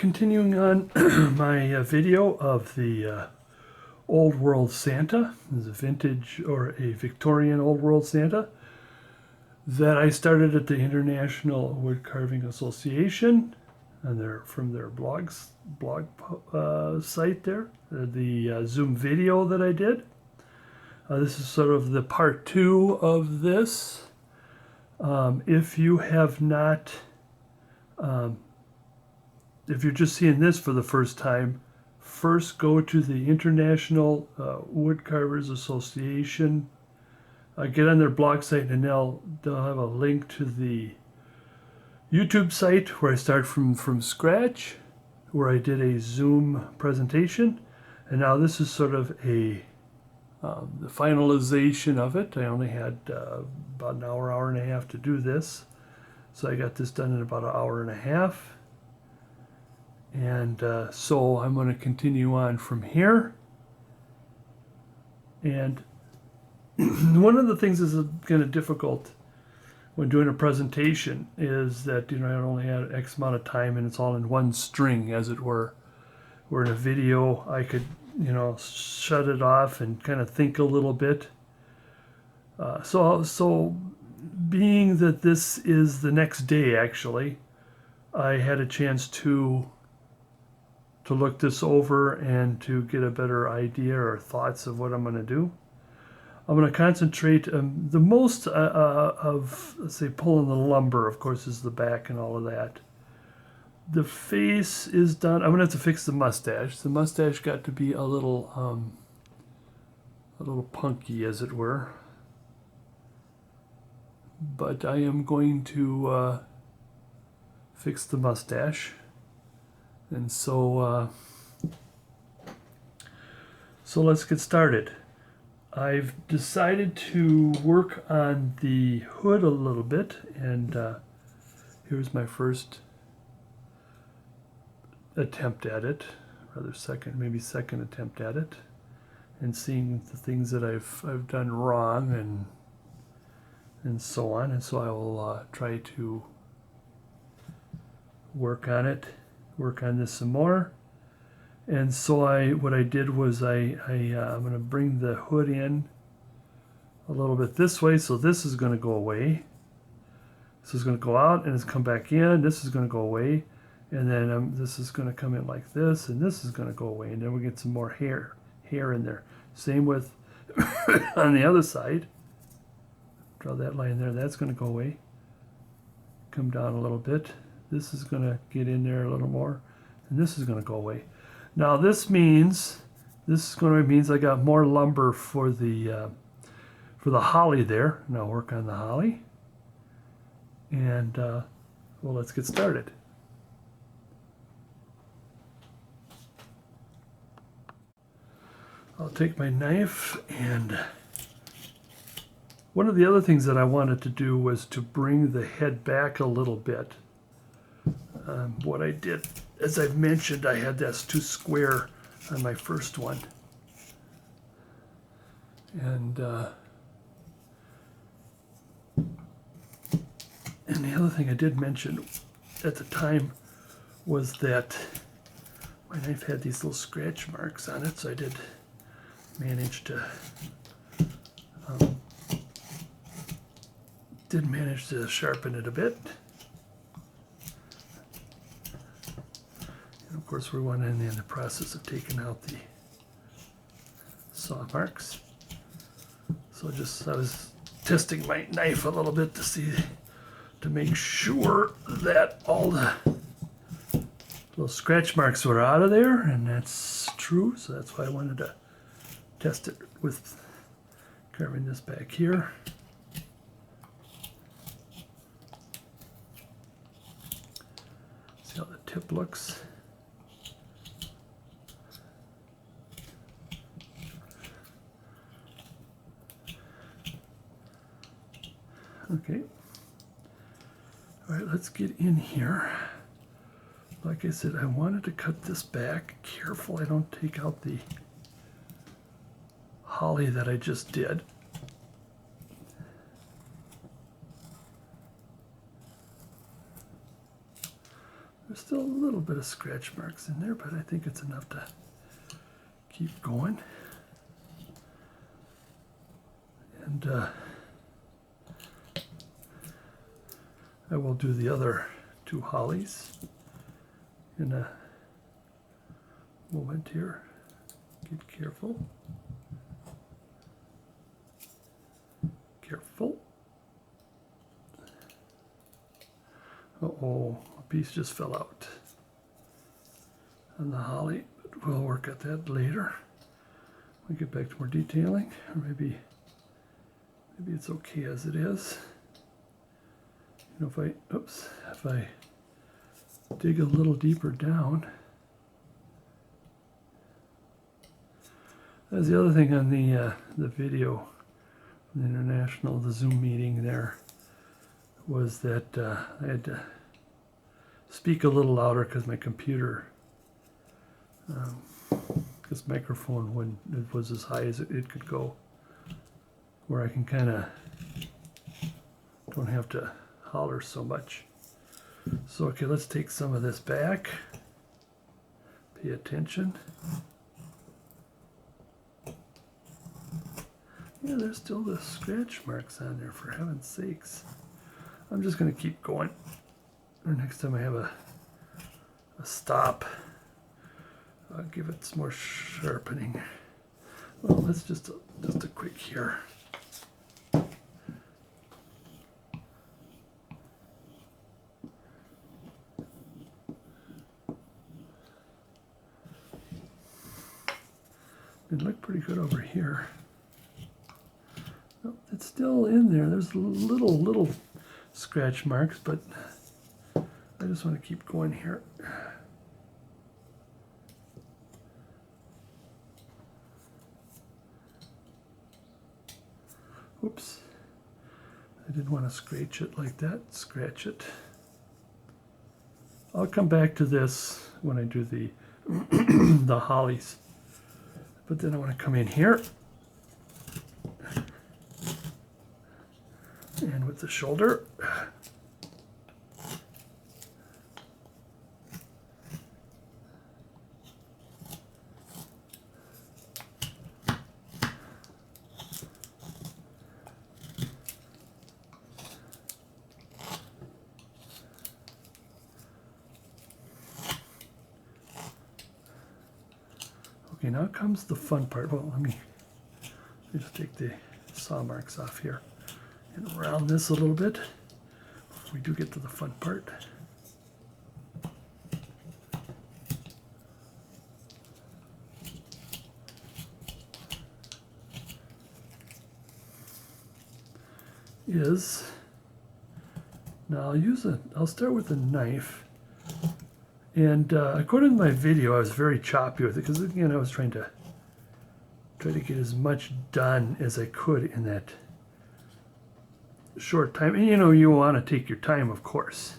continuing on my video of the Old World Santa. This is a vintage or a Victorian Old World Santa that I started at the International Wood Carving Association and from their blog site there, the Zoom video that I did. This is sort of the part 2 of this. If you have not if you're just seeing this for the first time, first go to the International Wood Carvers Association. Get on their blog site, and they'll have a link to the YouTube site where I start from scratch, where I did a Zoom presentation. And now this is sort of the finalization of it. I only had about an hour and a half to do this. So I got this done in about an hour and a half. And so I'm going to continue on from here. And one of the things that's kind of difficult when doing a presentation is that, I only had X amount of time and it's all in one string, as it were. Where in a video, I could, shut it off and kind of think a little bit. So being that this is the next day, actually, I had a chance to look this over and to get a better idea or thoughts of what I'm going to do. I'm going to concentrate the most of, let's say, pulling the lumber, of course, is the back and all of that. The face is done. I'm going to have to fix the mustache. The mustache got to be a little punky, as it were. But I am going to fix the mustache. And so let's get started. I've decided to work on the hood a little bit, and here's my first attempt at it, maybe second attempt at it, and seeing the things that I've done wrong and so on. And so I will try to work on this some more. And so what I did was I'm going to bring the hood in a little bit this way. So this is going to go away. This is going to go out and it's come back in. This is going to go away. And then this is going to come in like this, and this is going to go away. And then we get some more hair in there. Same with on the other side. Draw that line there. That's going to go away. Come down a little bit. This is going to get in there a little more, and this is going to go away. Now this means I got more lumber for the holly there. Now work on the holly, and well, let's get started. I'll take my knife, and one of the other things that I wanted to do was to bring the head back a little bit. What I did, as I've mentioned, I had this too square on my first one. And the other thing I did mention at the time was that my knife had these little scratch marks on it, so I did manage to sharpen it a bit. Of course, we're in the process of taking out the saw marks. So I was testing my knife a little bit to make sure that all the little scratch marks were out of there, and that's true. So that's why I wanted to test it with carving this back here. See how the tip looks. Okay. All right, let's get in here. Like I said, I wanted to cut this back. Careful I don't take out the holly that I just did. There's still a little bit of scratch marks in there, but I think it's enough to keep going. And I will do the other two hollies in a moment here. Get careful. Careful. Uh-oh, a piece just fell out on the holly, but we'll work at that later. We'll get back to more detailing, or maybe it's okay as it is. You know, if I dig a little deeper down. That's the other thing on the video, the Zoom meeting there, was that I had to speak a little louder because my computer, this microphone, when it was as high as it could go, where I can kind of don't have to holler so much. So okay, let's take some of this back. Pay attention. Yeah, there's still the scratch marks on there, for heaven's sakes. I'm just going to keep going. Or next time I have a stop, I'll give it some more sharpening. Well, let's just a quick here. It looked pretty good over here. Oh, it's still in there. There's little scratch marks, but I just want to keep going here. Oops. I didn't want to scratch it like that. Scratch it. I'll come back to this when I do the the hollies. But then I want to come in here and with the shoulder. Okay, now comes the fun part. Well, let me just take the saw marks off here and round this a little bit before we do get to the fun part. Now I'll start with a knife. And according to my video, I was very choppy with it because, again, I was trying to get as much done as I could in that short time. And you want to take your time, of course,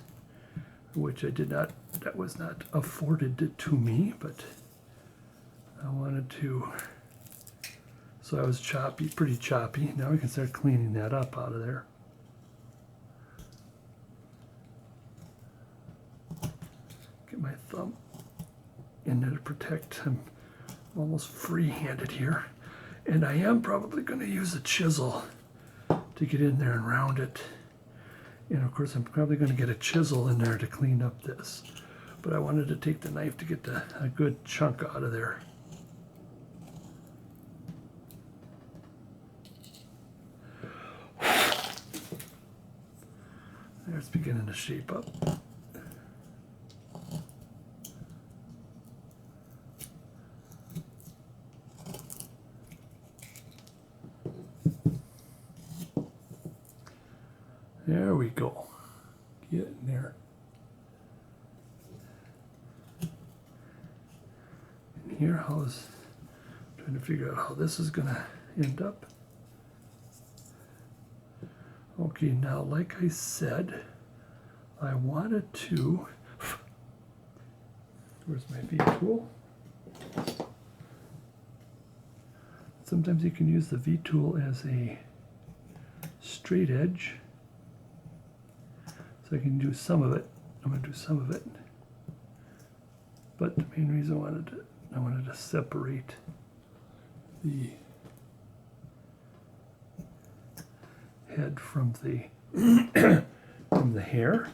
which I did not. That was not afforded to me, but I wanted to. So I was choppy, pretty choppy. Now we can start cleaning that up out of there. Get my thumb in there to protect. I'm almost free-handed here. And I am probably going to use a chisel to get in there and round it. And of course I'm probably going to get a chisel in there to clean up this. But I wanted to take the knife to get a good chunk out of there. There, it's beginning to shape up. There we go. Get in there. And here, trying to figure out how this is going to end up. Okay, now, like I said, I wanted to. Where's my V tool? Sometimes you can use the V tool as a straight edge. So I can do some of it. I'm going to do some of it. But the main reason I wanted to separate the head from the from the hair.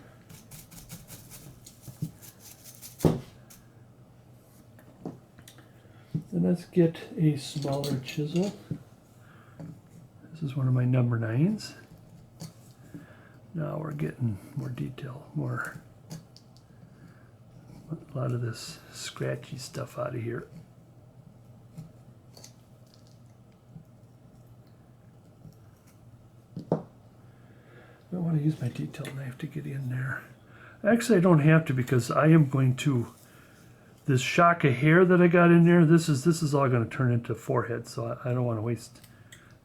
Then let's get a smaller chisel. This is one of my number 9s. Now we're getting more detail, a lot of this scratchy stuff out of here. I want to use my detail knife to get in there. Actually, I don't have to, because I am going to, this shock of hair that I got in there, this is all going to turn into forehead, so I don't want to waste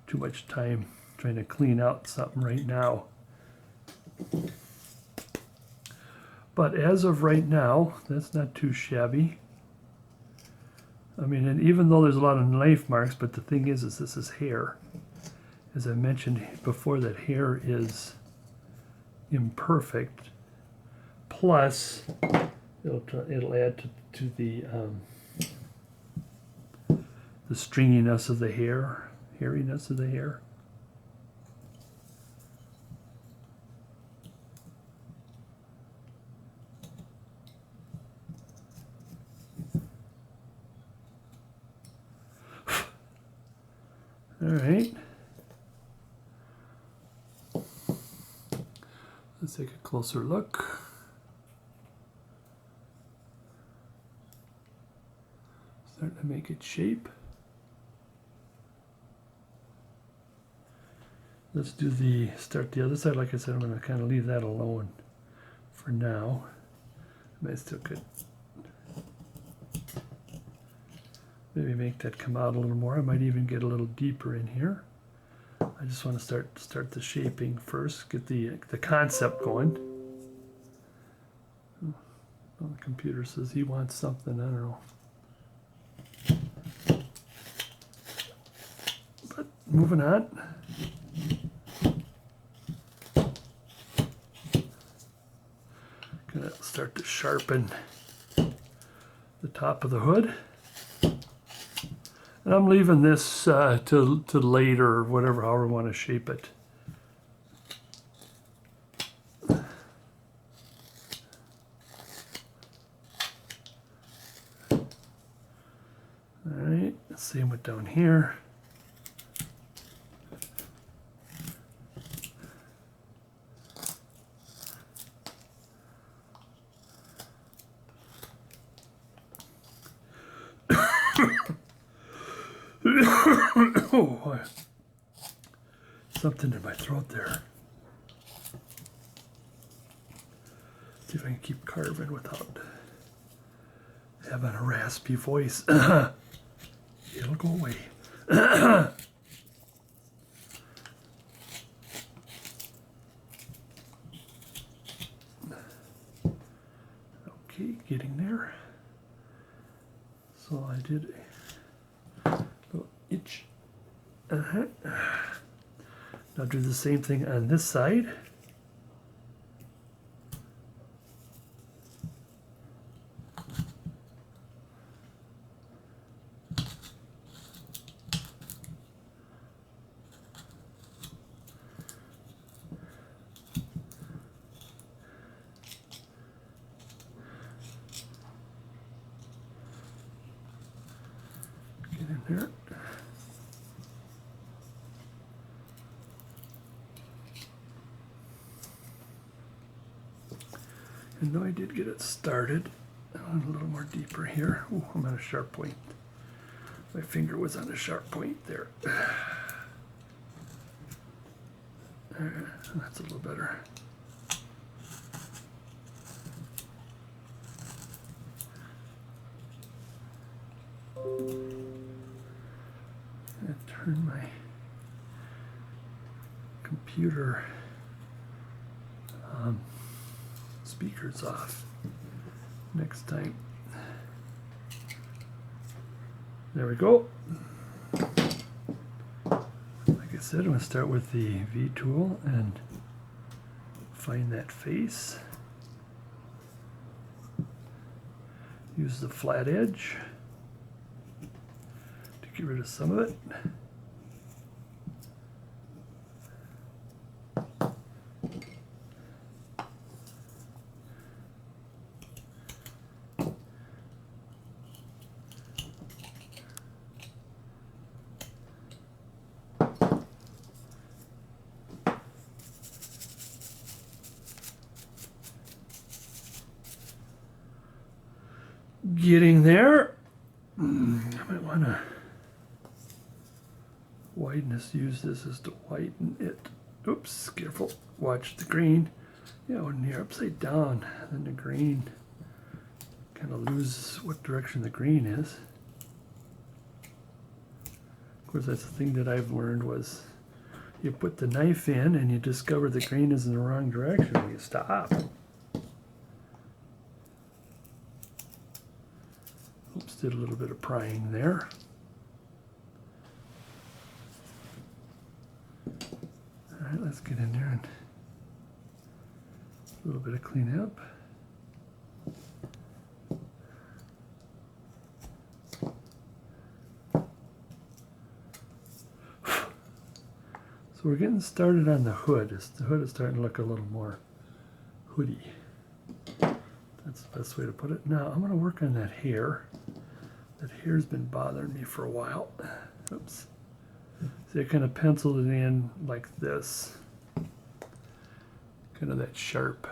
too much time trying to clean out something right now. But as of right now, that's not too shabby. I mean, and even though there's a lot of knife marks, but the thing is this is hair. As I mentioned before, that hair is imperfect. Plus, it'll add to the stringiness of the hair, hairiness of the hair. All right. Let's take a closer look. Starting to make its shape. Let's start the other side. Like I said, I'm going to kind of leave that alone for now. I still could maybe make that come out a little more. I might even get a little deeper in here. I just want to start the shaping first, get the concept going. Well, the computer says he wants something, I don't know. But moving on. Gonna start to sharpen the top of the hood. And I'm leaving this to later, or whatever, however I want to shape it. All right, same with down here. Oh, something in my throat there. See if I can keep carving without having a raspy voice. It'll go away. Okay, getting there. So I did a little itch. Now do the same thing on this side. Get in there. And though I did get it started, I went a little more deeper here. Ooh, I'm at a sharp point. My finger was on a sharp point there. That's a little better. I turn my computer speakers off next time. There we go. Like I said, I'm going to start with the V tool and find that face. Use the flat edge to get rid of some of it. Getting there. I might want to use this as to whiten it. Oops, careful. Watch the green. Yeah, when you're upside down, then the green kind of loses what direction the green is. Of course, that's the thing that I've learned was you put the knife in and you discover the green is in the wrong direction and you stop. Oops, did a little bit of prying there. All right, let's get in there and a little bit of cleanup. So we're getting started on the hood. The hood is starting to look a little more hoodie. That's the best way to put it. Now I'm going to work on that hair. That hair's been bothering me for a while. Oops. See, I kind of penciled it in like this. Kind of that sharp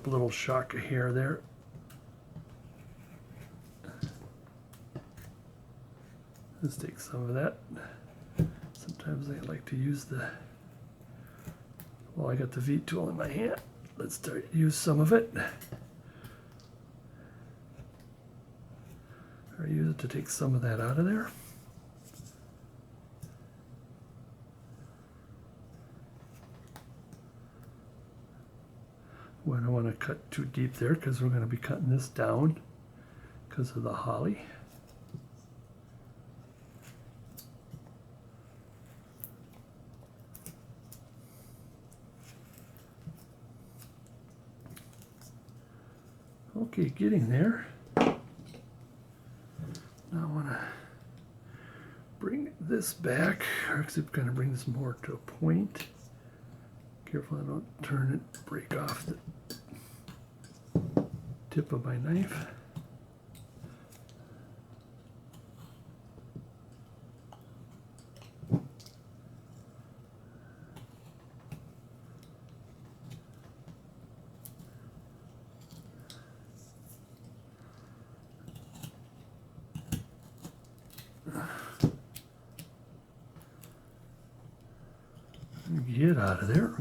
little shock of hair there. Let's take some of that. Sometimes I like to use I got the V tool in my hand. Let's start to use some of it. Or use it to take some of that out of there. We don't want to cut too deep there because we're going to be cutting this down because of the holly. Okay, getting there. Now I want to bring this back, or actually I'm going to bring this more to a point. Careful I don't turn it, break off the tip of my knife. Get out of there.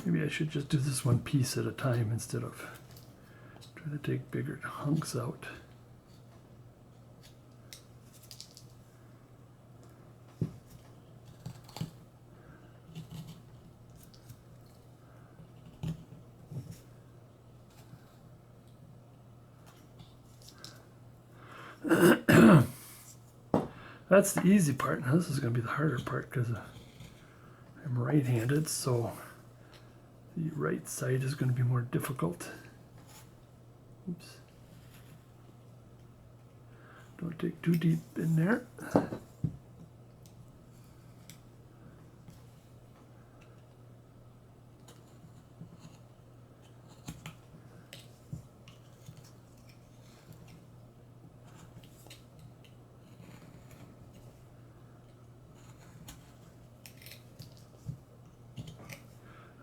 Maybe I should just do this one piece at a time instead of trying to take bigger hunks out. That's the easy part. Now this is going to be the harder part because I'm right-handed, so the right side is going to be more difficult. Oops. Don't take too deep in there.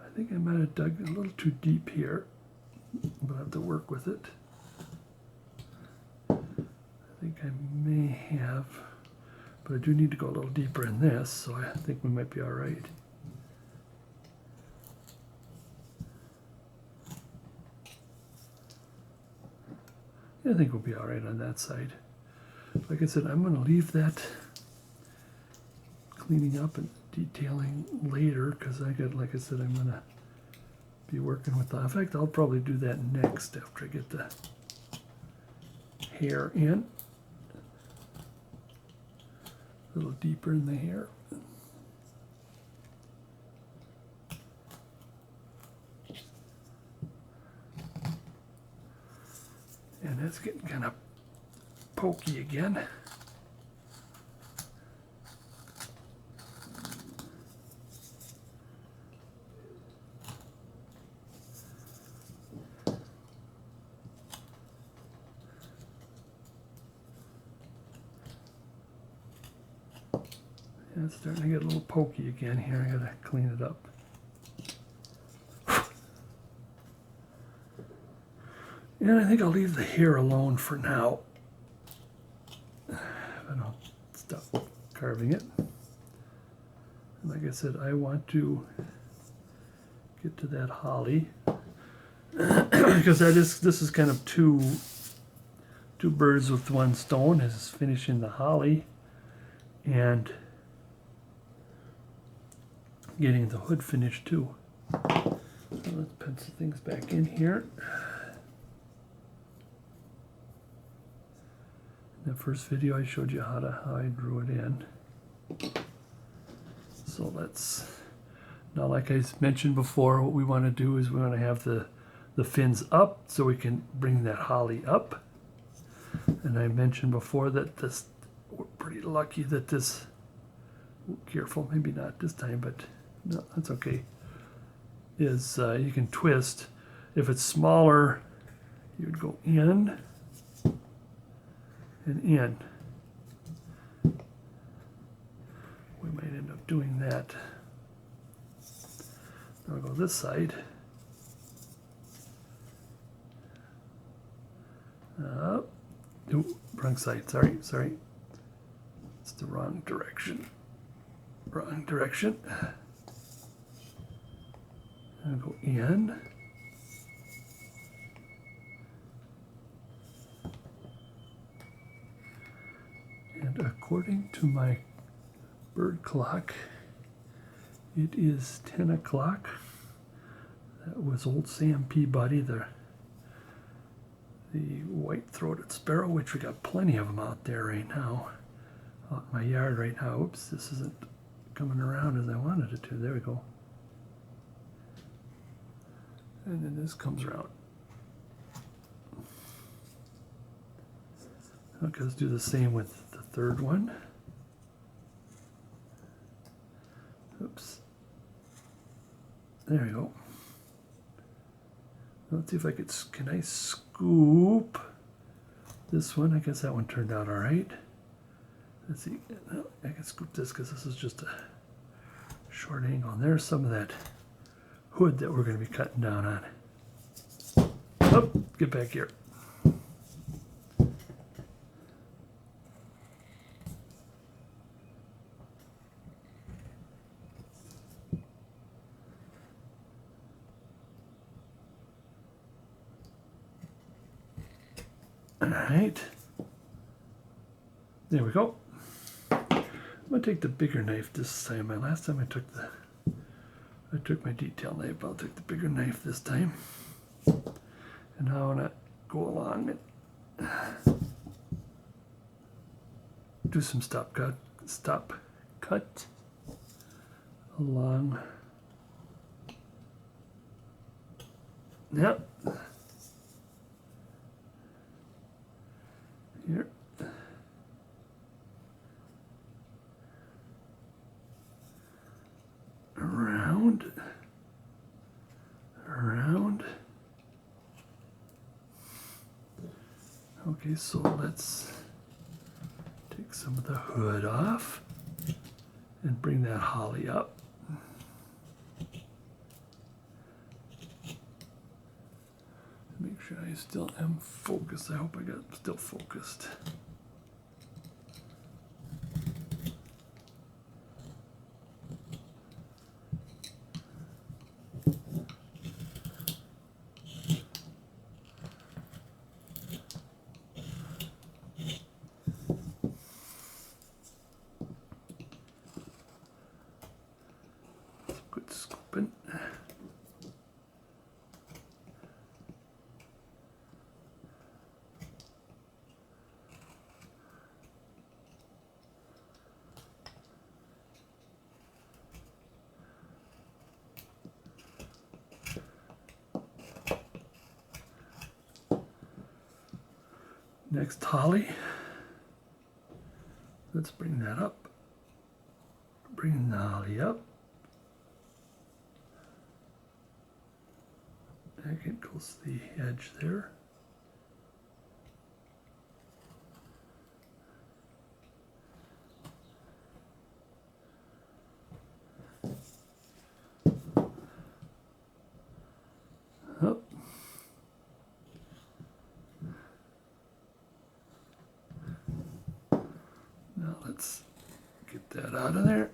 I think I might have dug a little too deep here, but I have to work with it. I think I may have, but I do need to go a little deeper in this, so I think we might be all right. Yeah, I think we'll be all right on that side. Like I said, I'm going to leave that cleaning up and detailing later because I got, like I said, I'm going to be working with that. In fact, I'll probably do that next after I get the hair in. A little deeper in the hair. And it's getting kind of pokey again. Yeah, it's starting to get a little pokey again here. I gotta clean it up. And I think I'll leave the hair alone for now. And I'll stop carving it. And like I said, I want to get to that holly because this is kind of two birds with one stone, is finishing the holly and getting the hood finished too. So let's pencil things back in here. In the first video I showed you how I drew it in. So now like I mentioned before, what we want to do is we want to have the fins up so we can bring that holly up. And I mentioned before that we're pretty lucky that this, careful, maybe not this time, but no, that's okay, is you can twist. If it's smaller, you'd go in and in. We might end up doing that. Now I'll go this side. No, wrong side, sorry. It's the wrong direction. Wrong direction. I'll go in. And according to my bird clock, it is 10 o'clock. That was old Sam Peabody, the white-throated sparrow, which we got plenty of them out there right now, out in my yard right now. Oops, this isn't coming around as I wanted it to. There we go. And then this comes around. Okay, let's do the same with the third one. Oops. There we go. Let's see if can I scoop this one? I guess that one turned out all right. Let's see. No, I can scoop this because this is just a short angle. And there's some of that hood that we're going to be cutting down on. Oh, get back here. All right, there we go. I'm gonna take the bigger knife this time. Last time I took my detail knife. I'll take the bigger knife this time. And now I wanna go along and do some stop cut along. Yep. Here. Around. Okay, so let's take some of the hood off and bring that holly up. Make sure I still am focused. I hope I got still focused. Good scooping. next holly. Let's bring that up. Bring the holly up. And get close to the edge there. Up. Now let's get that out of there.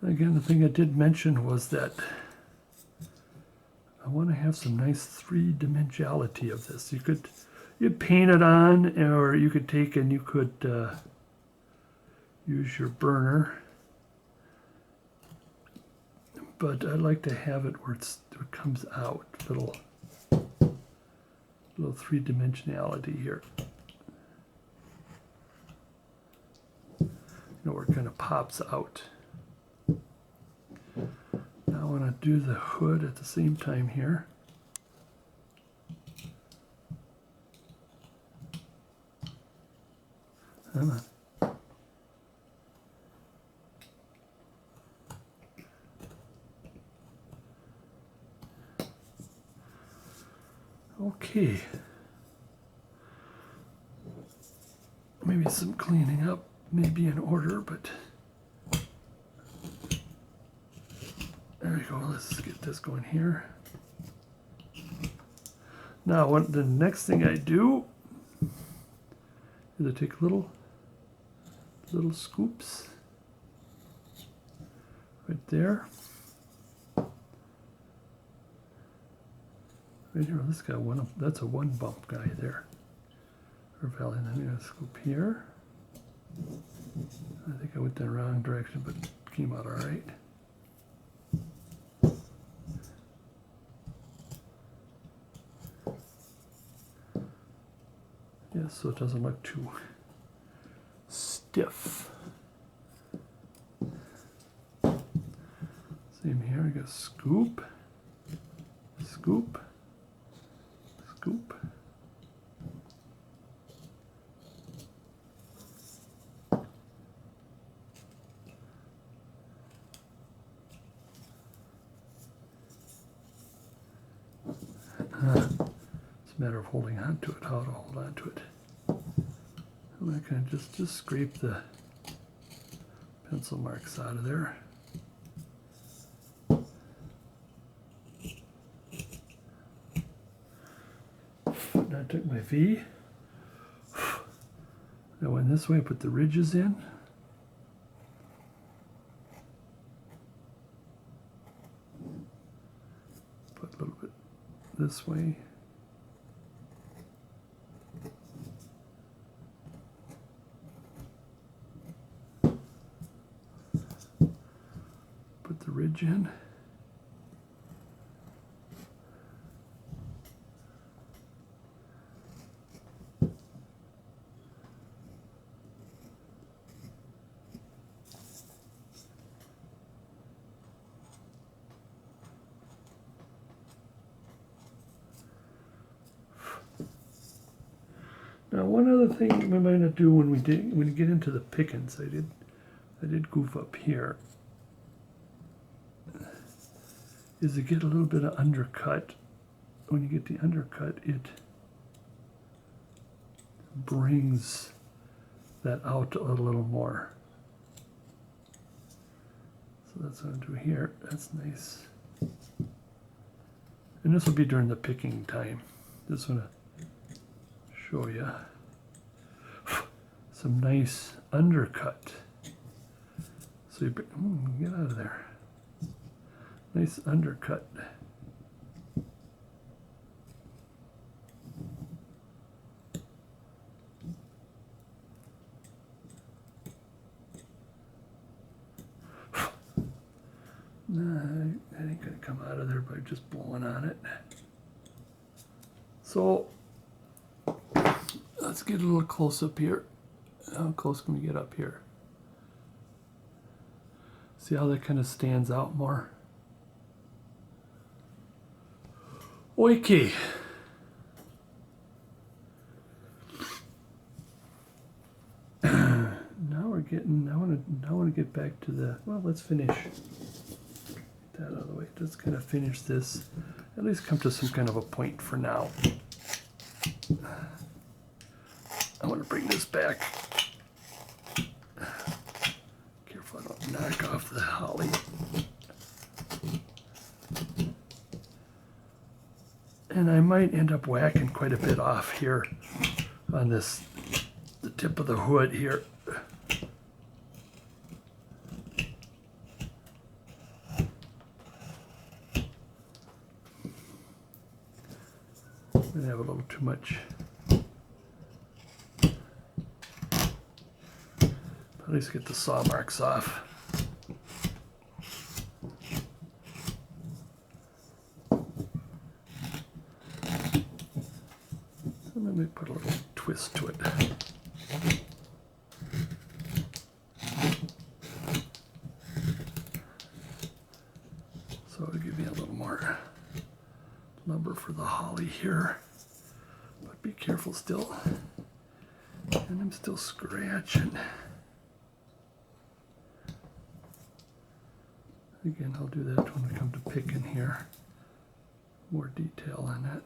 Again, the thing I did mention was that I want to have some nice three-dimensionality of this. You'd paint it on, or you could take and you could use your burner. But I like to have it where it comes out, little three-dimensionality here. You know, where it kind of pops out. Now I want to do the hood at the same time here. Come on. Okay. Maybe some cleaning up may be in order, but there we go. Let's get this going here. Now, the next thing I do is I take little scoops right there. Right here, this guy that's a one bump guy there. Or valley, and then I'm gonna scoop here. I think I went the wrong direction, but it came out all right. Yeah, so it doesn't look too stiff. Same here, I got scoop, scoop, scoop. It's a matter of holding on to it, how to hold on to it. I'm going to kind of just scrape the pencil marks out of there. Now I took my V. I went this way, put the ridges in. Put a little bit this way. Put the ridge in. Now, one other thing we might not do when we get into the pickings, I did goof up here, is to get a little bit of undercut. When you get the undercut, it brings that out a little more. So that's what I'm doing here. That's nice. And this will be during the picking time. Just want to show you some nice undercut. So you get out of there. Nice undercut. That ain't gonna come out of there by just blowing on it. So let's get a little close up here. How close can we get up here? See how that kind of stands out more? Okay. Now we're getting, I want to get back to the, well, let's finish that out of the way. Let's kind of finish this, at least come to some kind of a point for now. I want to bring this back. Careful I don't knock off the holly. And I might end up whacking quite a bit off here on this, the tip of the hood here. I'm going to have a little too much. At least get the saw marks off. And then we put a little twist to it. So it'll give me a little more lumber for the holly here. But be careful still. And I'm still scratching. Again, I'll do that when we come to picking here. More detail on that.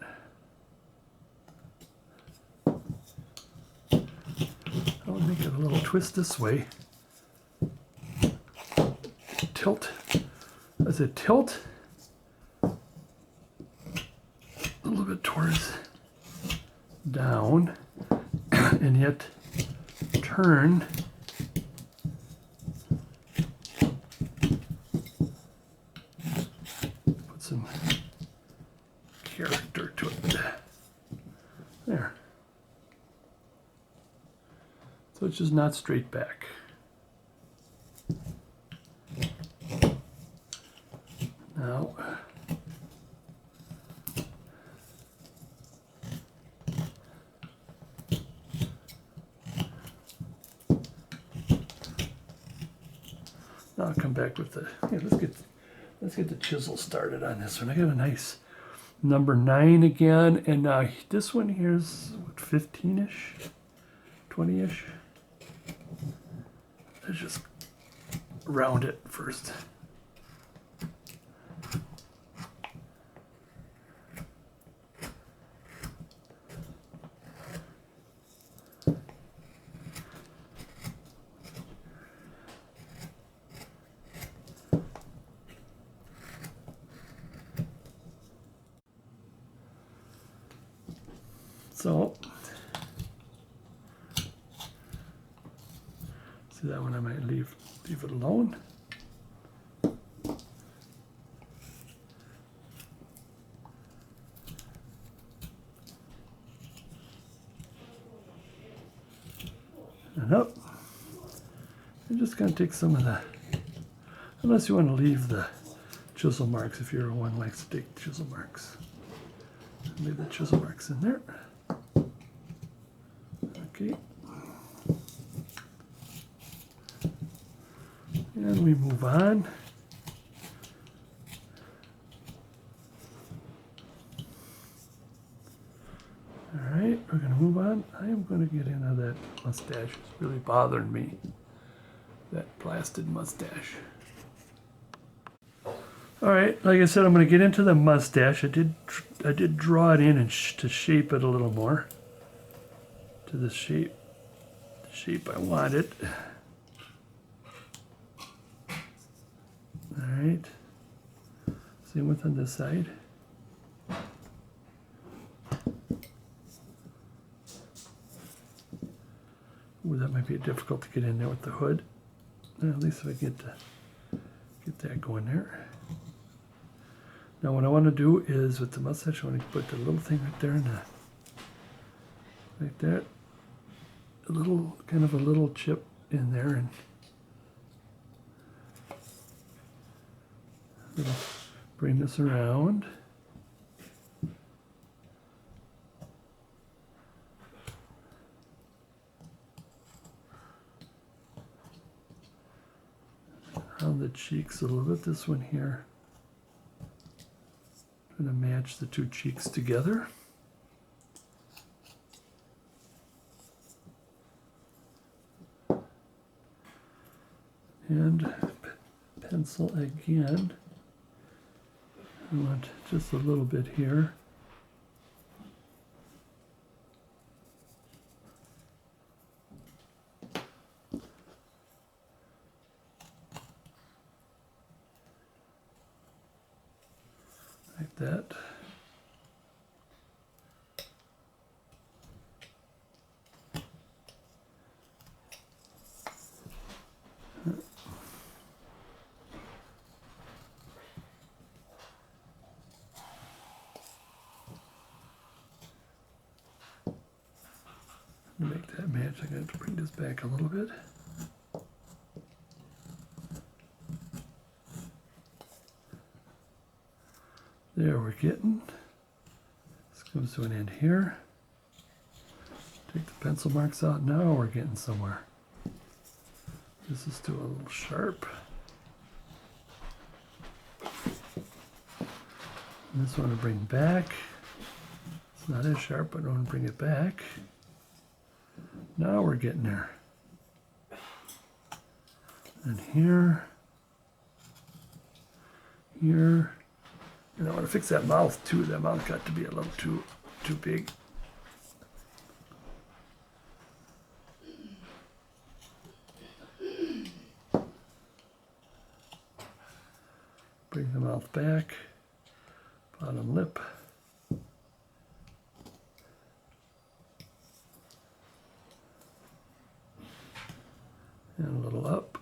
I'll make it a little twist this way. Tilt. As it tilt, a little bit towards down, and yet turn. Some character to it. There. So it's just not straight back. Now, I'll come back with the, let's get the chisel started on this one. I got a nice number 9 again, and this one here is what, 15-ish, 20-ish. Let's just round it first. So, see that one I might leave it alone. And up. I'm just going to take some of the, unless you want to leave the chisel marks, if you're one who likes to take chisel marks. Leave the chisel marks in there. Okay. And we move on. All right, we're going to move on. I am going to get into that mustache. It's really bothering me, that blasted mustache. All right, like I said, I'm going to get into the mustache. I did draw it in and to shape it a little more to the shape I want it. All right, same with on this side. Ooh, that might be difficult to get in there with the hood. Well, at least if I get that going there. Now what I want to do is with the mustache, I want to put the little thing right there in the, like that. A little, kind of a little chip in there, and bring this around. cheeks a little bit. This one here. I'm going to match the two cheeks together. And pencil again. I want just a little bit here. Like that. To make that match, I'm going to bring this back a little bit. There, we're getting. This comes to an end here. Take the pencil marks out. Now we're getting somewhere. This is still a little sharp. And this one to bring back. It's not as sharp, but I want to bring it back. Now we're getting there. And here, here, and I want to fix that mouth too. That mouth got to be a little too big. Bring the mouth back, bottom lip. And a little up,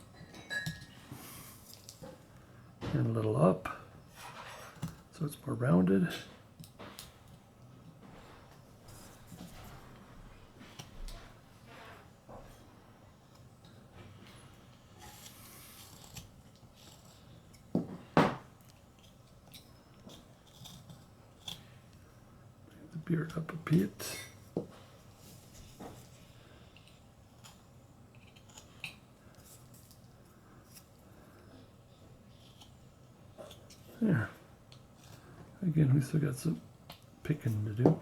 and a little up, so it's more rounded. Bring the beard up a bit. There. Again, we still got some picking to do.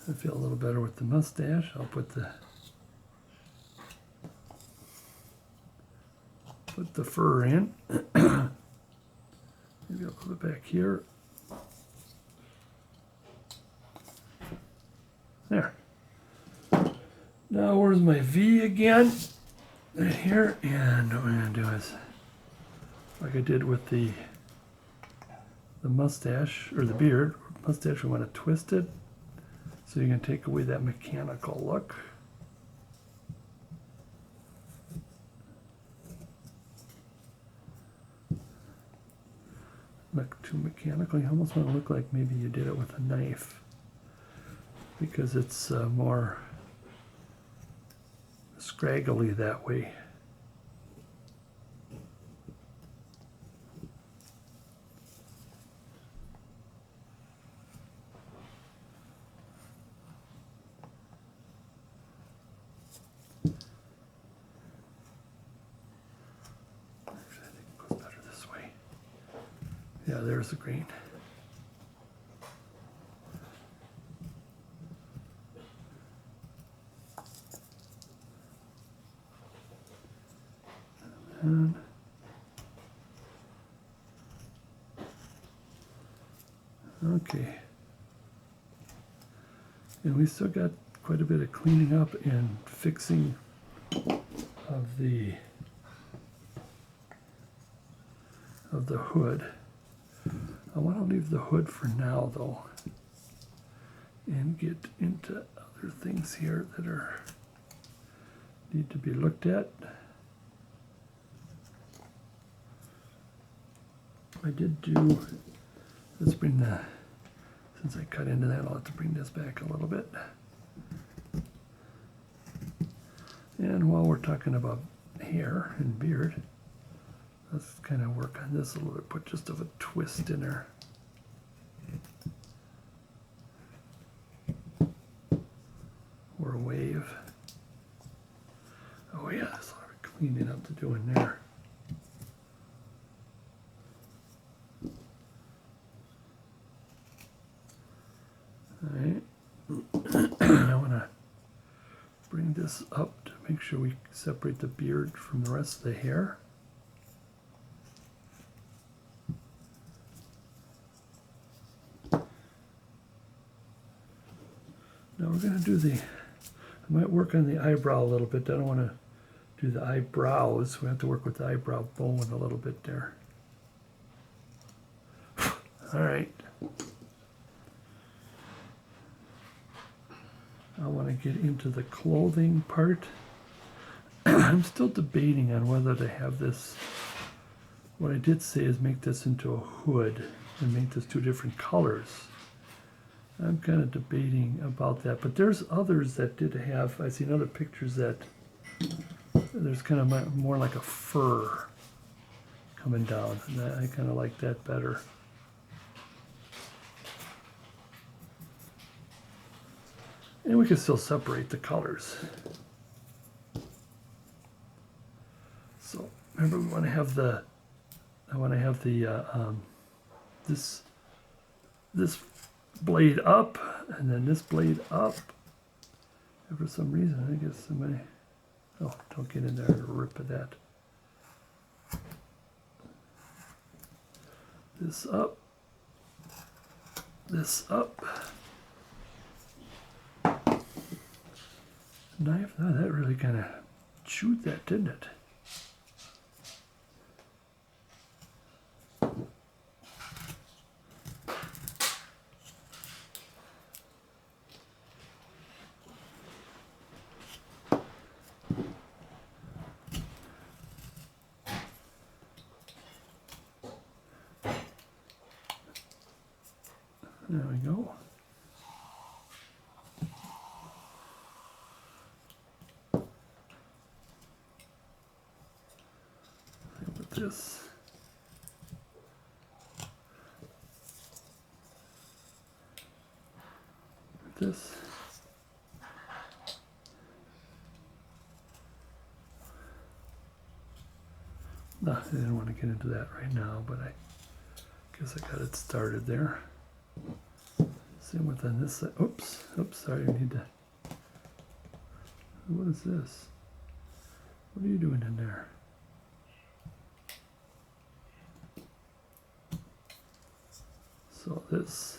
I feel a little better with the mustache. I'll put the fur in. Maybe I'll put it back here. There. Now where's my V again? Right here, and what I'm going to do is, like I did with the mustache, or the beard, mustache, we want to twist it, so you can take away that mechanical look. Look too mechanical, you almost want to look like maybe you did it with a knife, because it's more scraggly that way. Actually, I think it goes better this way. Yeah, there's the green. And okay, and we still got quite a bit of cleaning up and fixing of the hood. I want to leave the hood for now though, and get into other things here that need to be looked at. I did do, let's bring since I cut into that, I'll have to bring this back a little bit. And while we're talking about hair and beard, let's kind of work on this a little bit, put just of a twist in there. Or a wave. cleaning up to do in there. All right. I want to bring this up to make sure we separate the beard from the rest of the hair. Now we're going to do I might work on the eyebrow a little bit. I don't want to do the eyebrows. We have to work with the eyebrow bone a little bit there. All right. I want to get into the clothing part. I'm still debating on whether to have this. What I did say is make this into a hood and make this two different colors. I'm kind of debating about that, but there's others that did have, I've seen other pictures that there's kind of more like a fur coming down, and I kind of like that better. And we can still separate the colors. So remember, we want to have this blade up, and then this blade up. And for some reason, I guess somebody, oh, don't get in there and rip at that. This up, this up. Knife, oh, that really kind of chewed that, didn't it? There we go. With this. With this. No, I didn't want to get into that right now, but I guess I got it started there. Same with on this side. Oops, sorry, I need to. What is this? What are you doing in there? So this.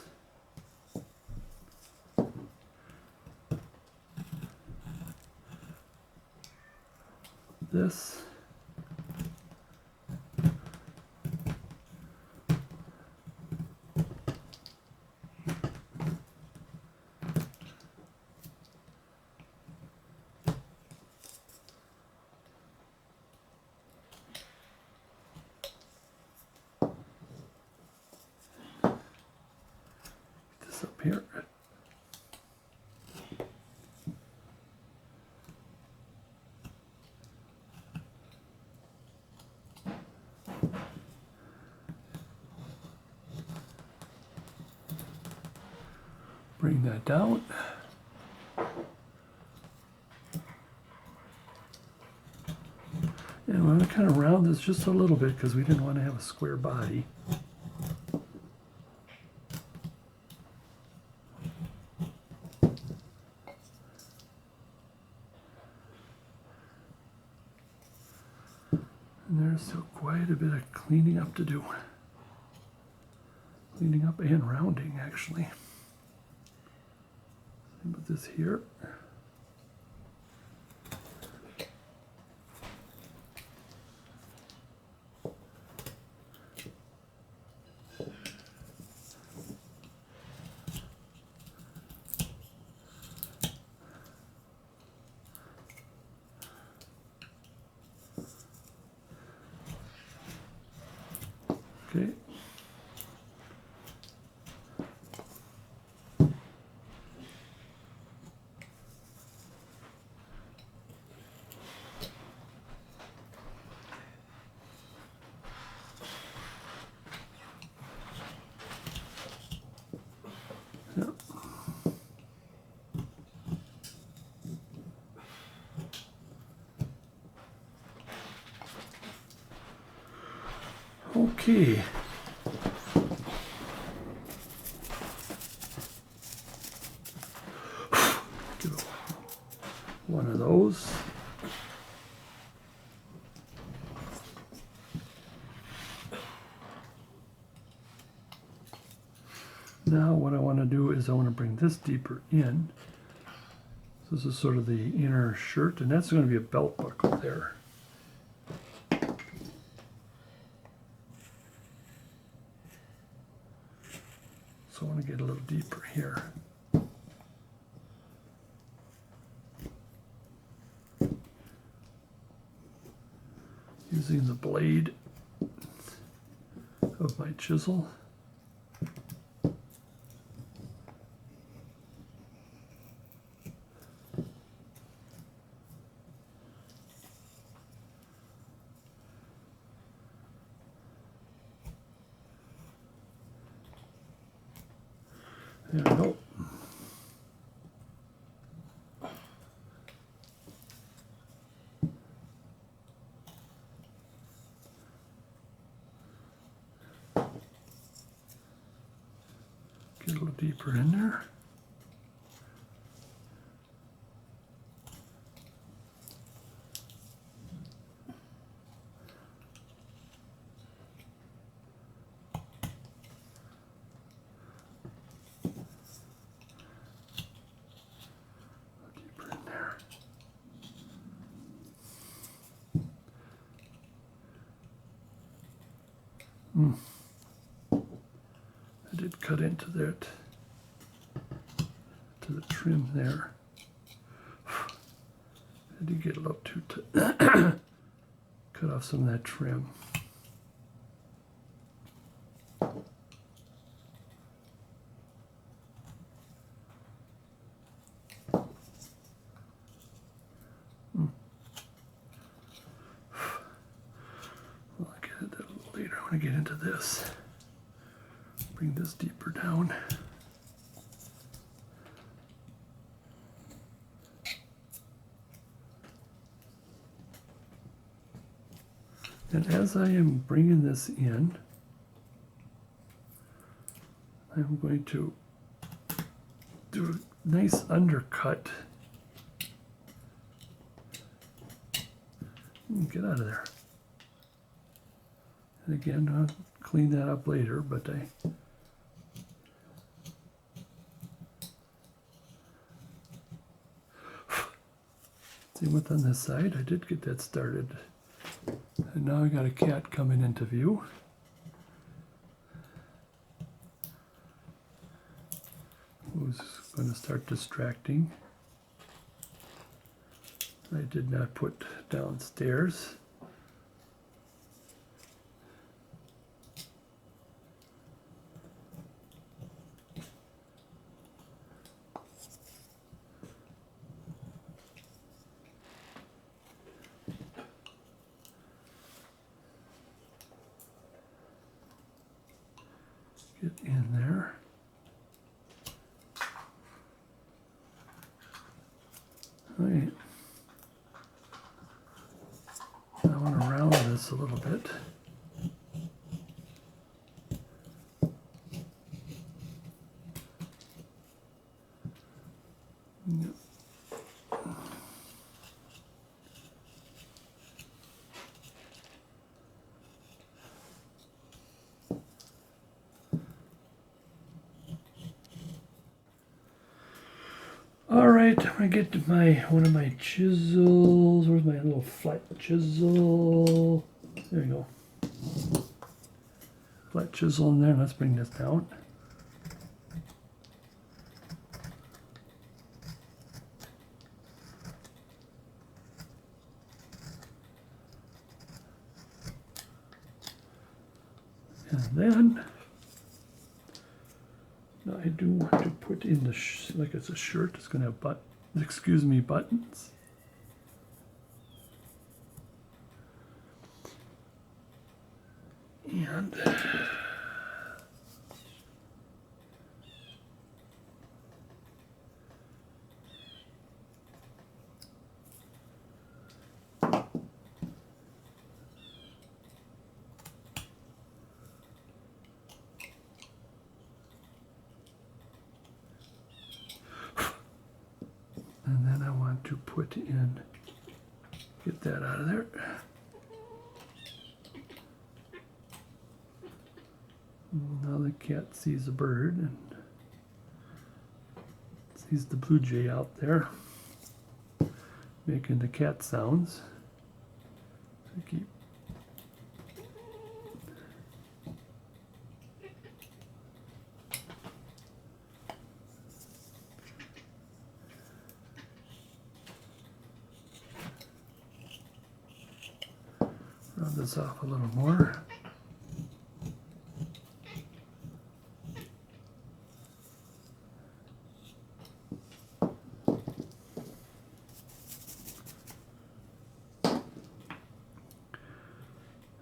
This. Up here. Bring that down. And we're going to kind of round this just a little bit because we didn't want to have a square body. There's still quite a bit of cleaning up to do. Cleaning up and rounding, actually. Same with this here. Okay. Yeah. Okay. Give one of those. Now what I want to do is I want to bring this deeper in. This is sort of the inner shirt, and that's going to be a belt buckle there. So I want to get a little deeper here. Using the blade of my chisel. There we go. Get a little deeper in there. I did cut into that, to the trim there. I did get a little too cut off some of that trim. I'll get at that a little later. I want to get into this. Bring this deeper down. And as I am bringing this in, I'm going to do a nice undercut. Get out of there. And again, I'll clean that up later, but same with on this side. I did get that started. And now I got a cat coming into view. Who's going to start distracting. I did not put downstairs. Get in there. All right. I want to round this a little bit. Yep. All right, I'm gonna get to one of my chisels. Where's my little flat chisel? There we go. Flat chisel in there. Let's bring this down. And then now I do want to put in the like it's a shirt. It's going to have buttons. And to put in. Get that out of there. Now the cat sees a bird and sees the blue jay out there making the cat sounds. I keep round this off a little more.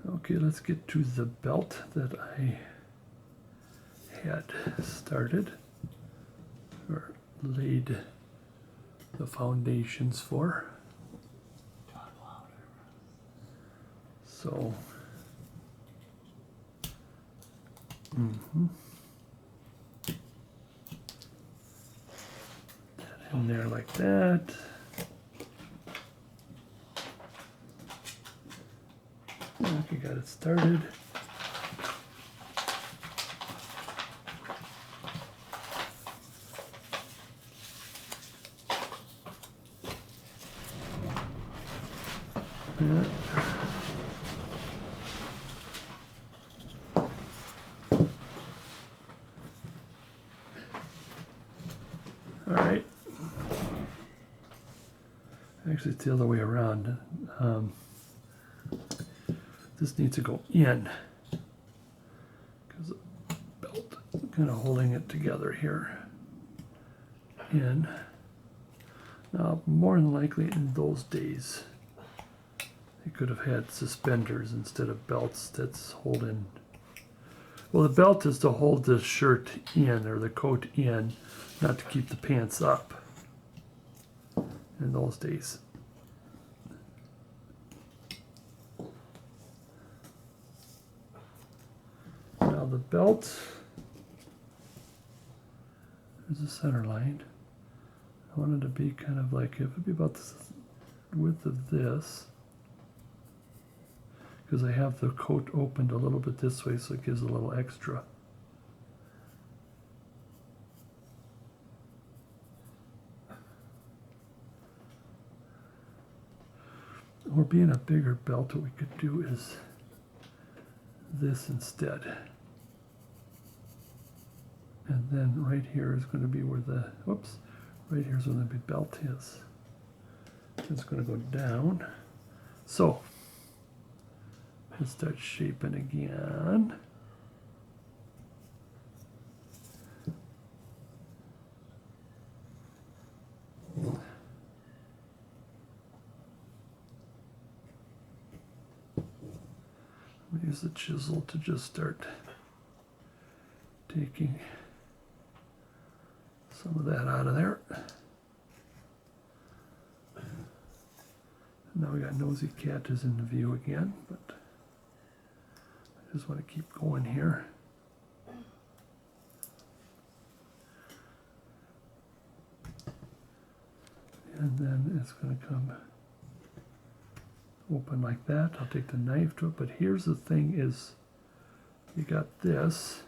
Okay, let's get to the belt that I had started or laid the foundations for. So, that in there like that. Okay, got it started. Yeah. All right. Actually, it's the other way around. This needs to go in because the belt is kind of holding it together here. In. Now, more than likely in those days, they could have had suspenders instead of belts that's holding. Well, the belt is to hold the shirt in or the coat in, not to keep the pants up in those days. Now the belt, there's the center line. I want it to be kind of like, it would be about the width of this, because I have the coat opened a little bit this way, so it gives a little extra. Or being a bigger belt, what we could do is this instead. And then right here is going to be where the, whoops, right here is where the big belt is. It's going to go down. So, let's start shaping again. I'm going to use the chisel to just start taking some of that out of there. Now we got nosy cat is in the view again, but I just want to keep going here. And then it's going to come open like that. I'll take the knife to it, but here's the thing is, you got this.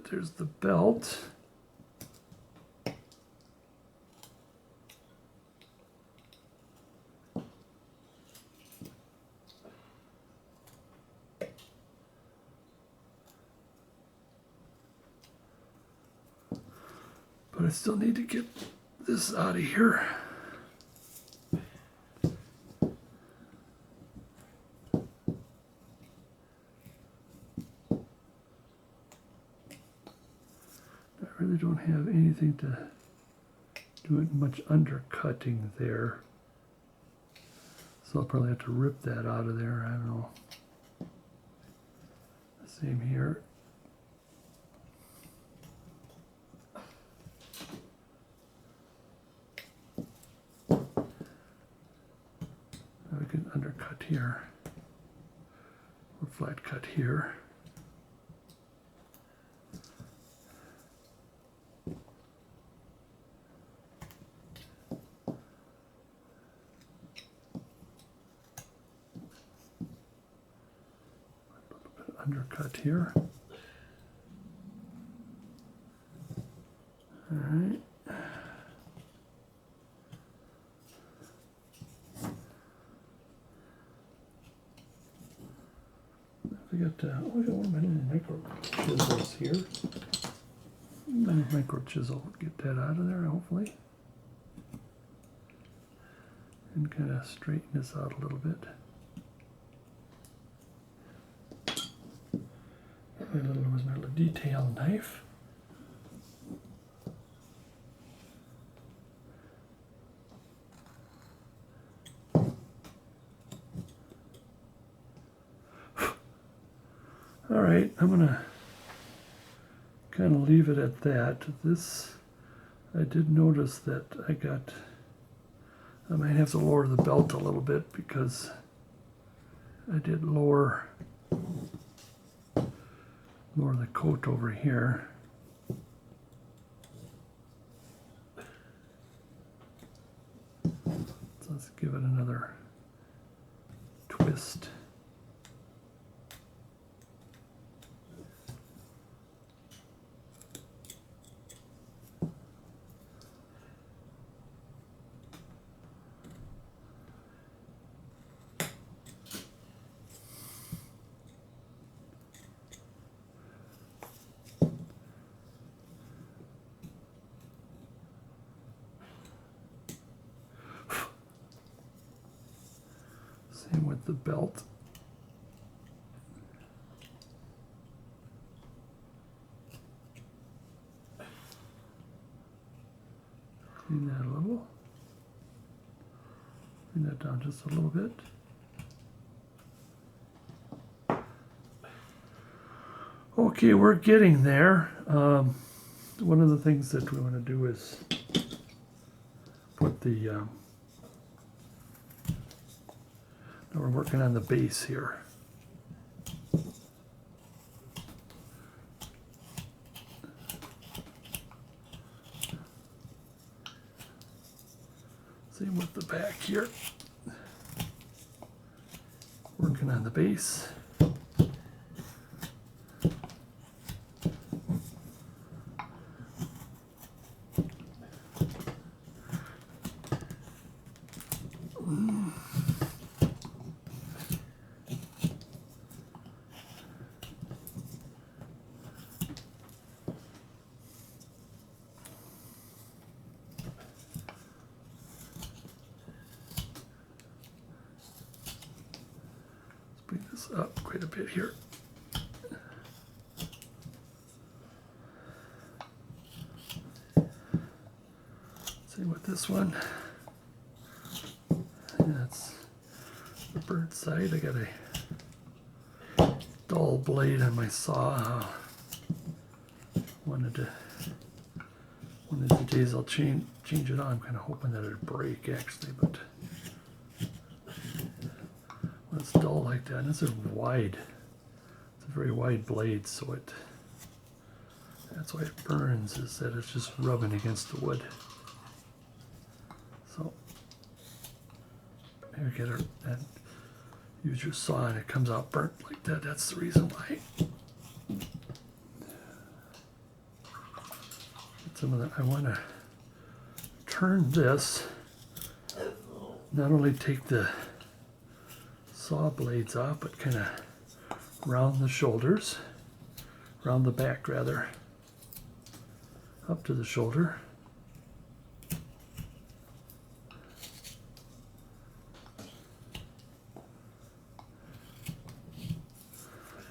There's the belt. But I still need to get this out of here. I really don't have anything to do much undercutting there. So I'll probably have to rip that out of there. I don't know. Same here. Now we can undercut here, or flat cut here. cut here. All right. We got, oh, I got one of my little micro chisels here. My micro chisel, get that out of there, hopefully. And kind of straighten this out a little bit. Was my little detail knife. All right, I'm gonna kind of leave it at that. This, I did notice that I might have to lower the belt a little bit because I did lower the coat over here. So let's give it another twist. Same with the belt. Clean that a little. Clean that down just a little bit. Okay, we're getting there. One of the things that we want to do is put the now we're working on the base here. Same with the back here. Working on the base. Bring this up quite a bit here. Same with this one. That's the burnt side. I got a dull blade on my saw. One of these days I'll change it on. I'm kind of hoping that it'll break actually, but when it's dull like that, and it's a very wide blade, so that's why it burns, is that it's just rubbing against the wood. So here, get it, and use your saw and it comes out burnt like that. That's the reason why. Some of that, I want to turn this, not only take the saw blades off, but kind of round the shoulders, round the back rather, up to the shoulder.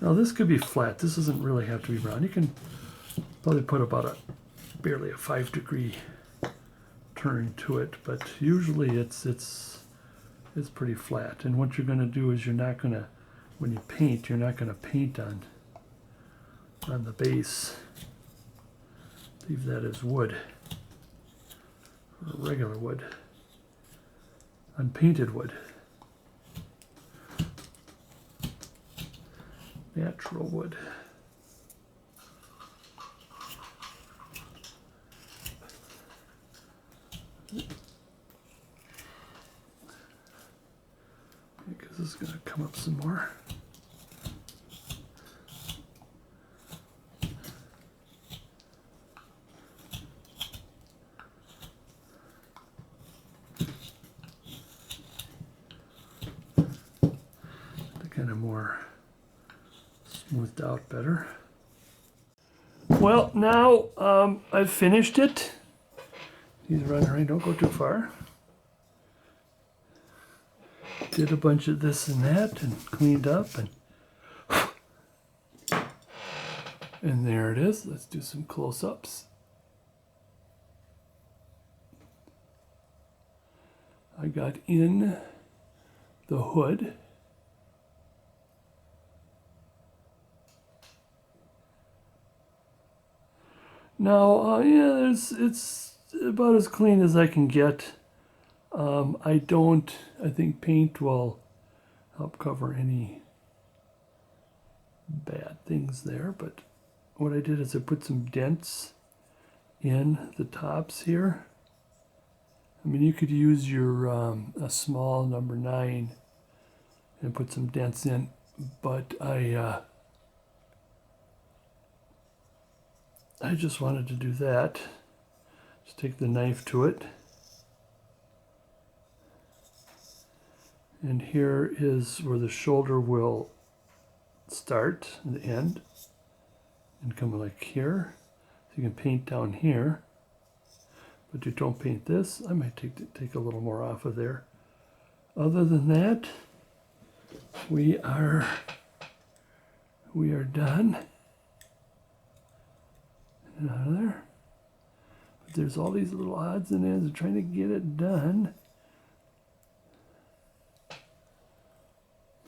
Now this could be flat. This doesn't really have to be round. You can probably put about barely a 5-degree turn to it, but usually it's pretty flat. And what you're going to do is you're not going to, when you paint, you're not going to paint on the base. Leave that as wood, or regular wood, unpainted wood, natural wood. Because this is going to come up some more. more smoothed out better. Well, now I've finished it. He's running around, don't go too far. Did a bunch of this and that and cleaned up and there it is. Let's do some close-ups. I got in the hood. Now, yeah, it's about as clean as I can get. I think paint will help cover any bad things there, but what I did is I put some dents in the tops here. I mean, you could use your a small number 9 and put some dents in, but I just wanted to do that. Just take the knife to it. And here is where the shoulder will start and end and come like here. So you can paint down here, but you don't paint this. I might take a little more off of there. Other than that, we are done. And out of there. But there's all these little odds and ends of trying to get it done.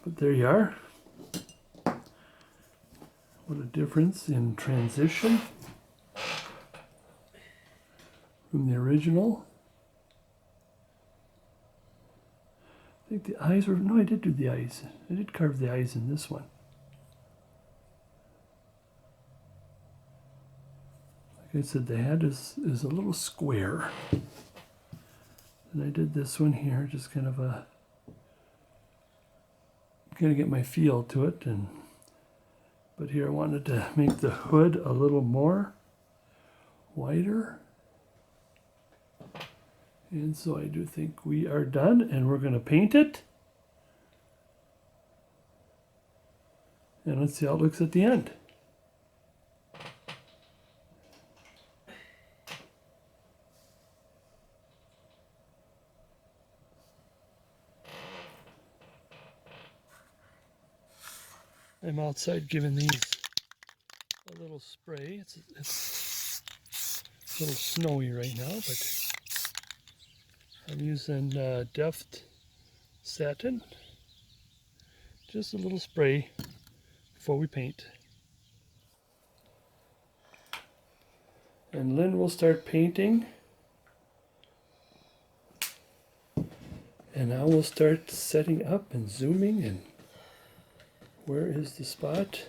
But there you are. What a difference in transition from the original. I think the eyes were, no, I did do the eyes. I did carve the eyes in this one. Like I said, the head is a little square. And I did this one here, just kind of get my feel to it. But here I wanted to make the hood a little more wider. And so I do think we are done, and we're going to paint it. And let's see how it looks at the end. I'm outside giving these a little spray. It's a little snowy right now, but I'm using Deft Satin. Just a little spray before we paint. And Lynn will start painting. And I will start setting up and zooming. And where is the spot?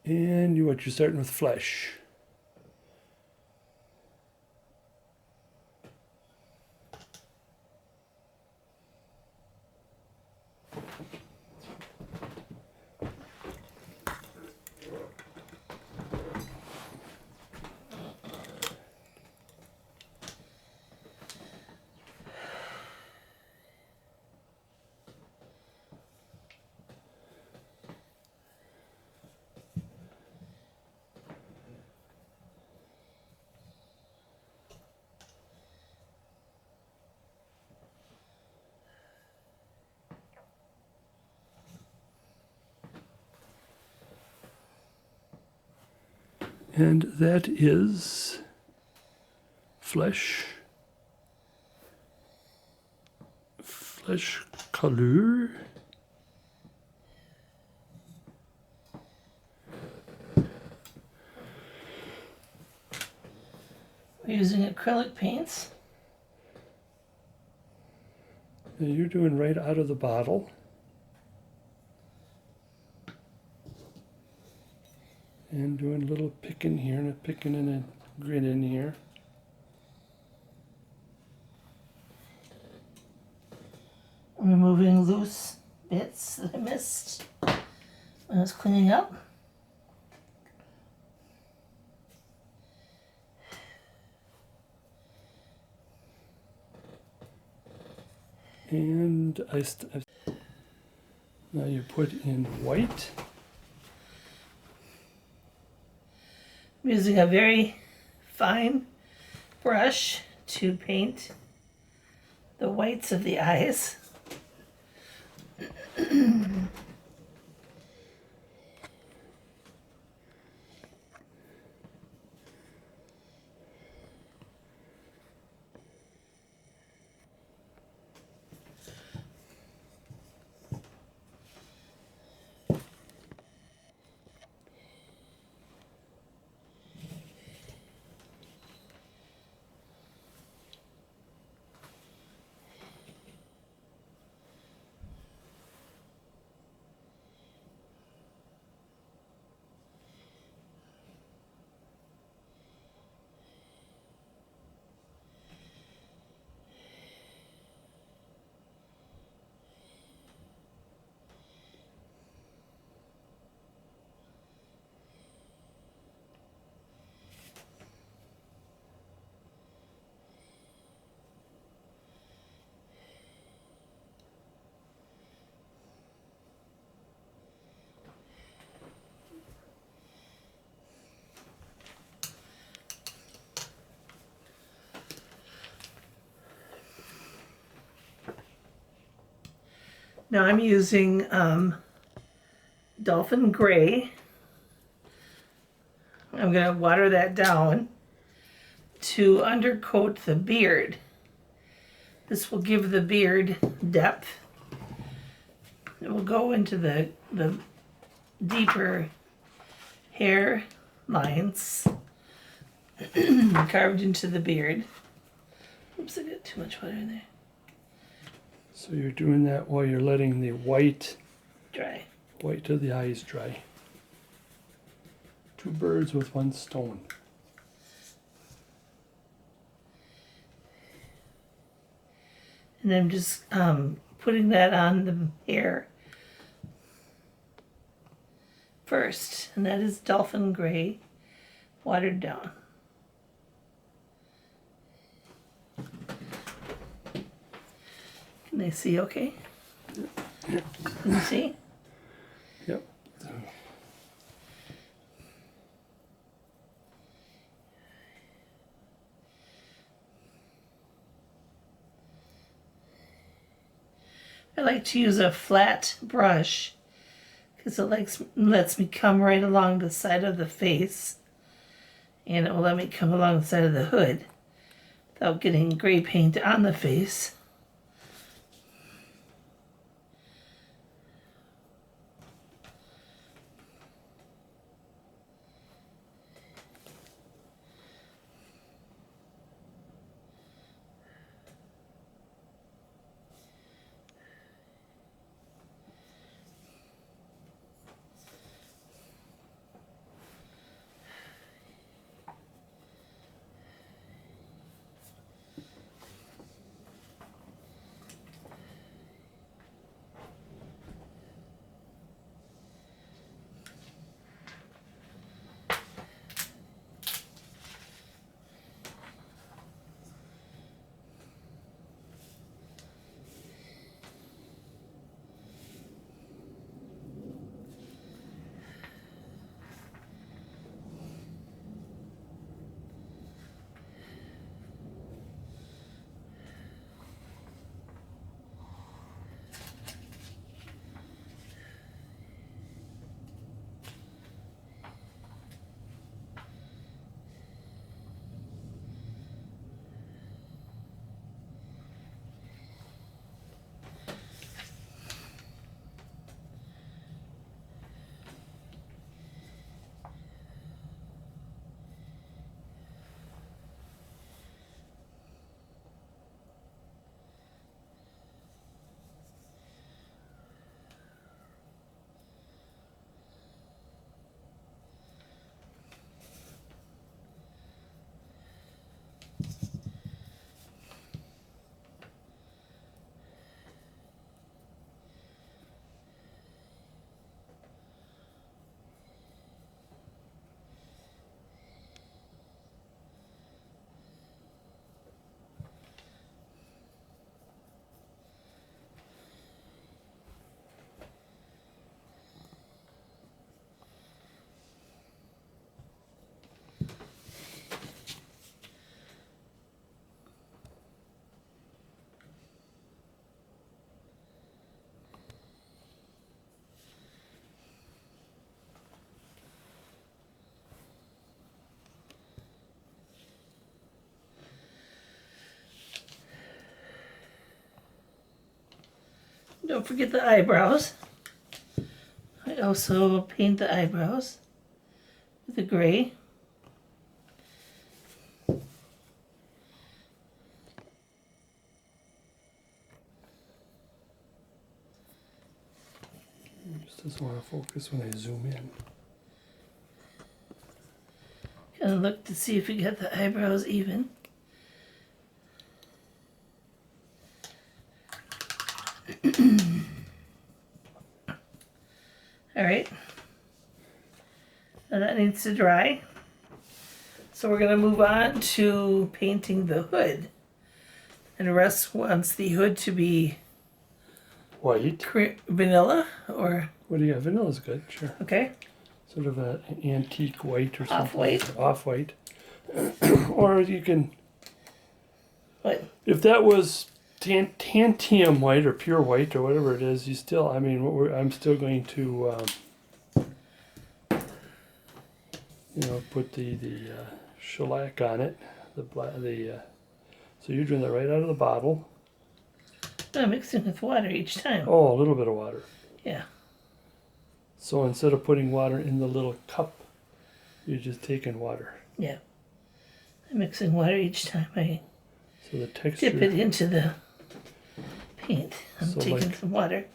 And you're starting with flesh. And that is flesh color. We're using acrylic paints. And you're doing right out of the bottle. And doing a little picking here and a picking and a grit in here. Removing loose bits that I missed when I was cleaning up. And now you put in white. I'm using a very fine brush to paint the whites of the eyes. Now I'm using Dolphin Gray. I'm going to water that down to undercoat the beard. This will give the beard depth. It will go into the deeper hair lines carved into the beard. Oops, I got too much water in there. So you're doing that while you're letting the white Dry. of the eyes dry. Two birds with one stone. And I'm just putting that on the hair first. And that is Dolphin Gray, watered down. Can they see okay? Yep. Can you see? Yep. I like to use a flat brush because it lets me come right along the side of the face, and it will let me come along the side of the hood without getting gray paint on the face. Don't forget the eyebrows. I also paint the eyebrows with the gray. Just doesn't want to focus when I zoom in. Kind of look to see if we got the eyebrows even. All right. Now that needs to dry. So we're going to move on to painting the hood. And Russ wants the hood to be White. vanilla or, What do you got? Vanilla's good, sure. okay, Sort of an antique white or something. Off-white. Off-white. Or you can, what? if that was tantium white or pure white or whatever it is, you still, I mean, I'm still going to, put the shellac on it. So you're doing that right out of the bottle. I'm mixing with water each time. Oh, a little bit of water. Yeah. So instead of putting water in the little cup, you're just taking water. Yeah. I'm mixing water each time I So the texture, dip it into the paint. I'm So taking like- some water.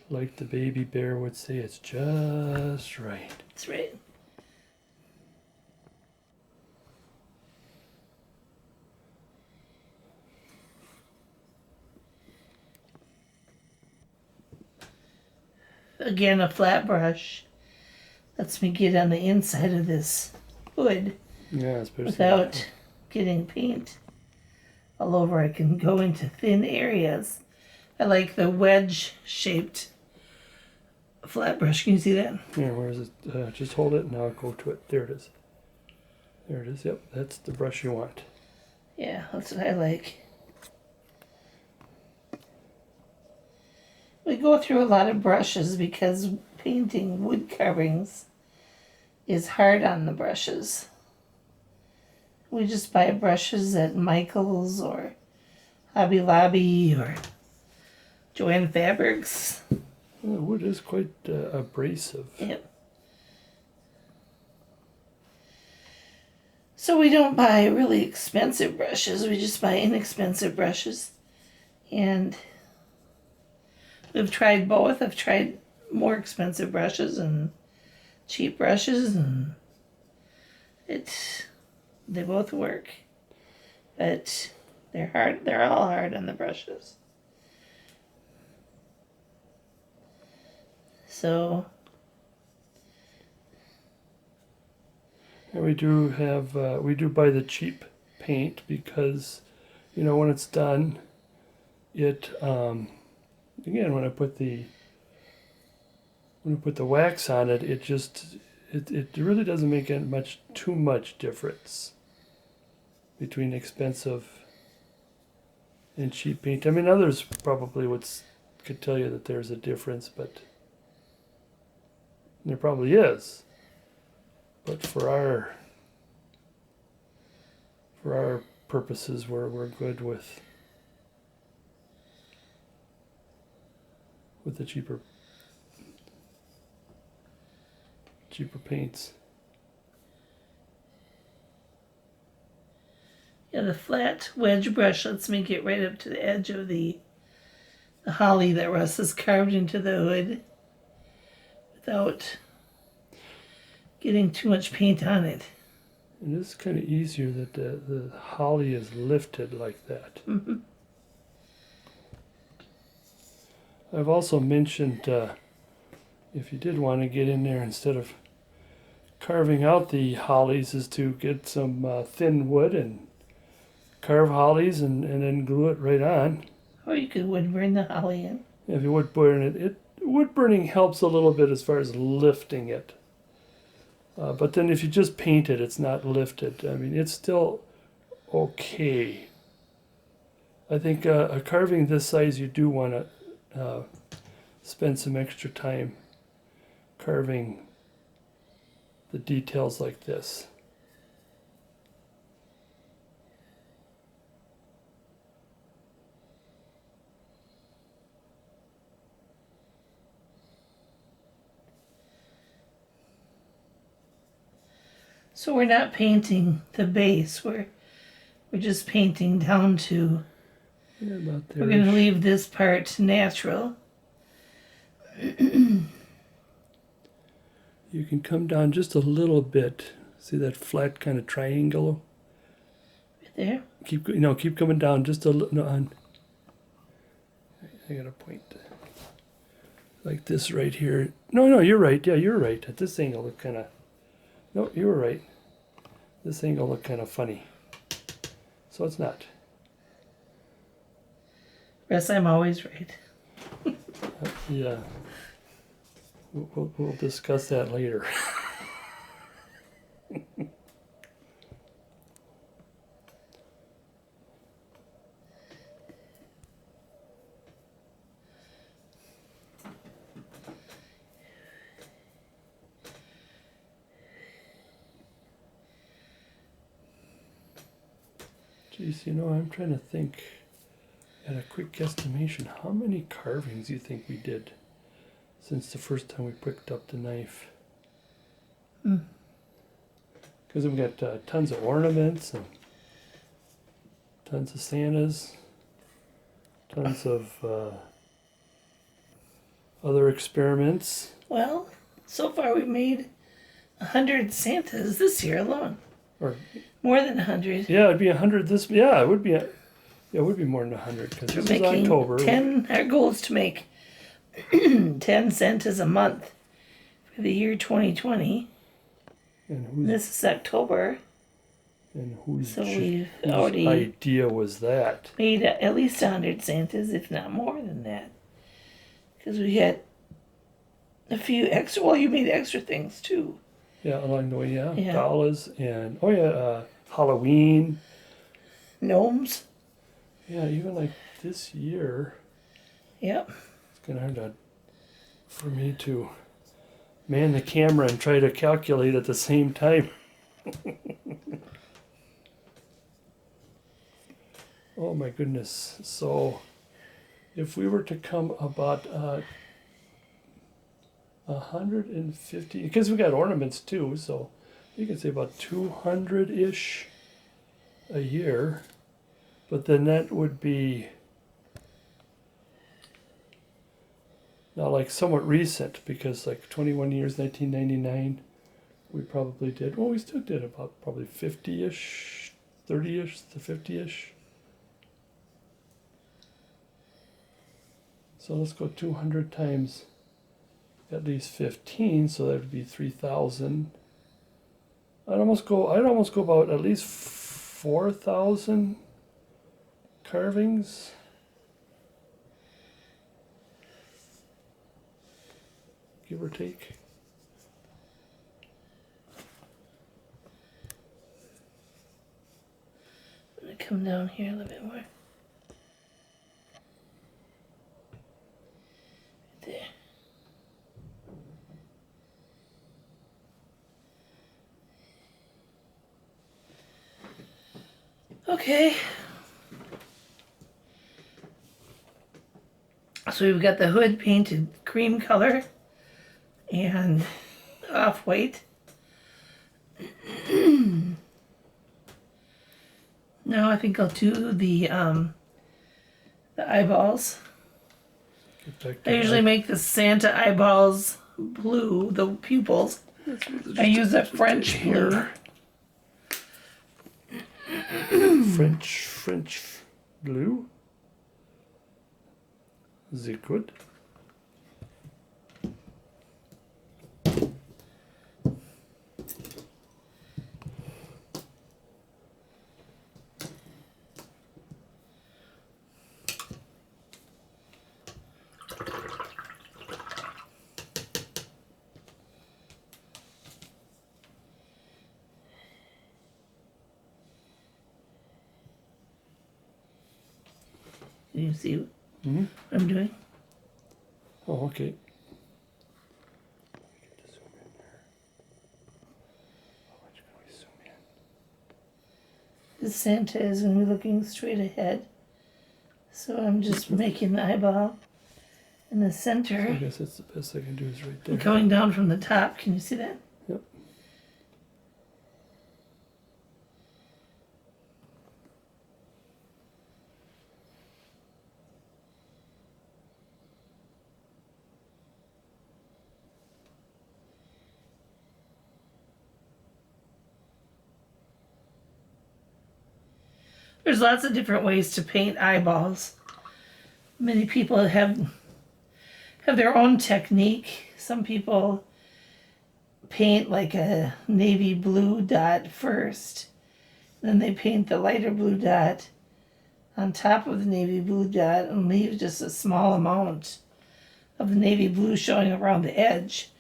like the baby bear would say, it's just right. That's right. Again, a flat brush lets me get on the inside of this hood Yeah, especially without getting paint all over. I can go into thin areas. I like the wedge shaped flat brush. Can you see that? Yeah, where is it? Just hold it and I'll go to it. There it is. There it is. Yep, that's the brush you want. Yeah, that's what I like. We go through a lot of brushes because painting wood carvings is hard on the brushes. We just buy brushes at Michael's or Hobby Lobby or Joanne Fabrics. The wood is quite abrasive. Yep. So we don't buy really expensive brushes. We just buy inexpensive brushes. And we've tried both. I've tried more expensive brushes and cheap brushes, and they both work. But they're hard. They're all hard on the brushes. So And we do have, we do buy the cheap paint because, when it's done, it, again, when I put the wax on it, it really doesn't make too much difference between expensive and cheap paint. I mean, others probably could tell you that there's a difference, but there probably is. But for our purposes, we're good with the cheaper paints. yeah, the flat wedge brush lets me get right up to the edge of the holly that Russ has carved into the hood without getting too much paint on it. And it's kind of easier that the holly is lifted like that. Mm-hmm. I've also mentioned if you did want to get in there, instead of carving out the hollies, is to get some thin wood and carve hollies and then glue it right on. Or you could wood burn the holly in. If you wood burn it, wood burning helps a little bit as far as lifting it. But then if you just paint it, it's not lifted. I mean, it's still okay. I think a carving this size, you do want to spend some extra time carving the details like this. So we're not painting the base. We're just painting down to. Yeah, about there. We're going to leave this part natural. You can come down just a little bit. See that flat kind of triangle? Right there. Keep coming down just a little. No, I got a point. Like this right here. No, you're right. Yeah, you're right. At this angle, it kind of. No, you were right. This angle looked kind of funny. So it's not. Yes, I'm always right. Yeah. We'll discuss that later. Geez, I'm trying to think at a quick guesstimation, how many carvings do you think we did since the first time we picked up the knife? Because we've got tons of ornaments and tons of siennas, tons of other experiments. Well, so far we've made 100 Santas this year alone. Or More than 100. yeah, it'd be 100 this. Yeah, it would be. It would be more than 100 because We're this is making October. 10. Our goal is to make 10 Santas a month for the year 2020. And This is October. whose So we've whose already idea was that? made at least 100 Santas, if not more than that. Because we had a few extra. Well, you made extra things too. Yeah, along the way, yeah. Yeah. Dollars and Halloween. Gnomes. Yeah, even like this year, Yep. it's kind of hard for me to man the camera and try to calculate at the same time. Oh my goodness. So if we were to come about 150, because we got ornaments too, so you can say about 200-ish a year, but then that would be now like somewhat recent, because like 21 years, 1999, we probably did, well, we still did about probably 50-ish, 30-ish to 50-ish. So let's go 200 times at least 15, so that would be 3,000. I'd almost go about at least 4,000 carvings. Give or take. I'm going to come down here a little bit more. There. Okay. So we've got the hood painted cream color and off-white. Now I think I'll do the eyeballs. I usually make the Santa eyeballs blue, the pupils. I use a French blue. French blue. Is it good? Do you see what I'm doing? Oh, okay. The Santa is going to be looking straight ahead. So I'm just making the eyeball in the center. I guess that's the best I can do is right there. Coming down from the top. Can you see that? Yep. There's lots of different ways to paint eyeballs. Many people have their own technique. Some people paint like a navy blue dot first. Then they paint the lighter blue dot on top of the navy blue dot and leave just a small amount of the navy blue showing around the edge.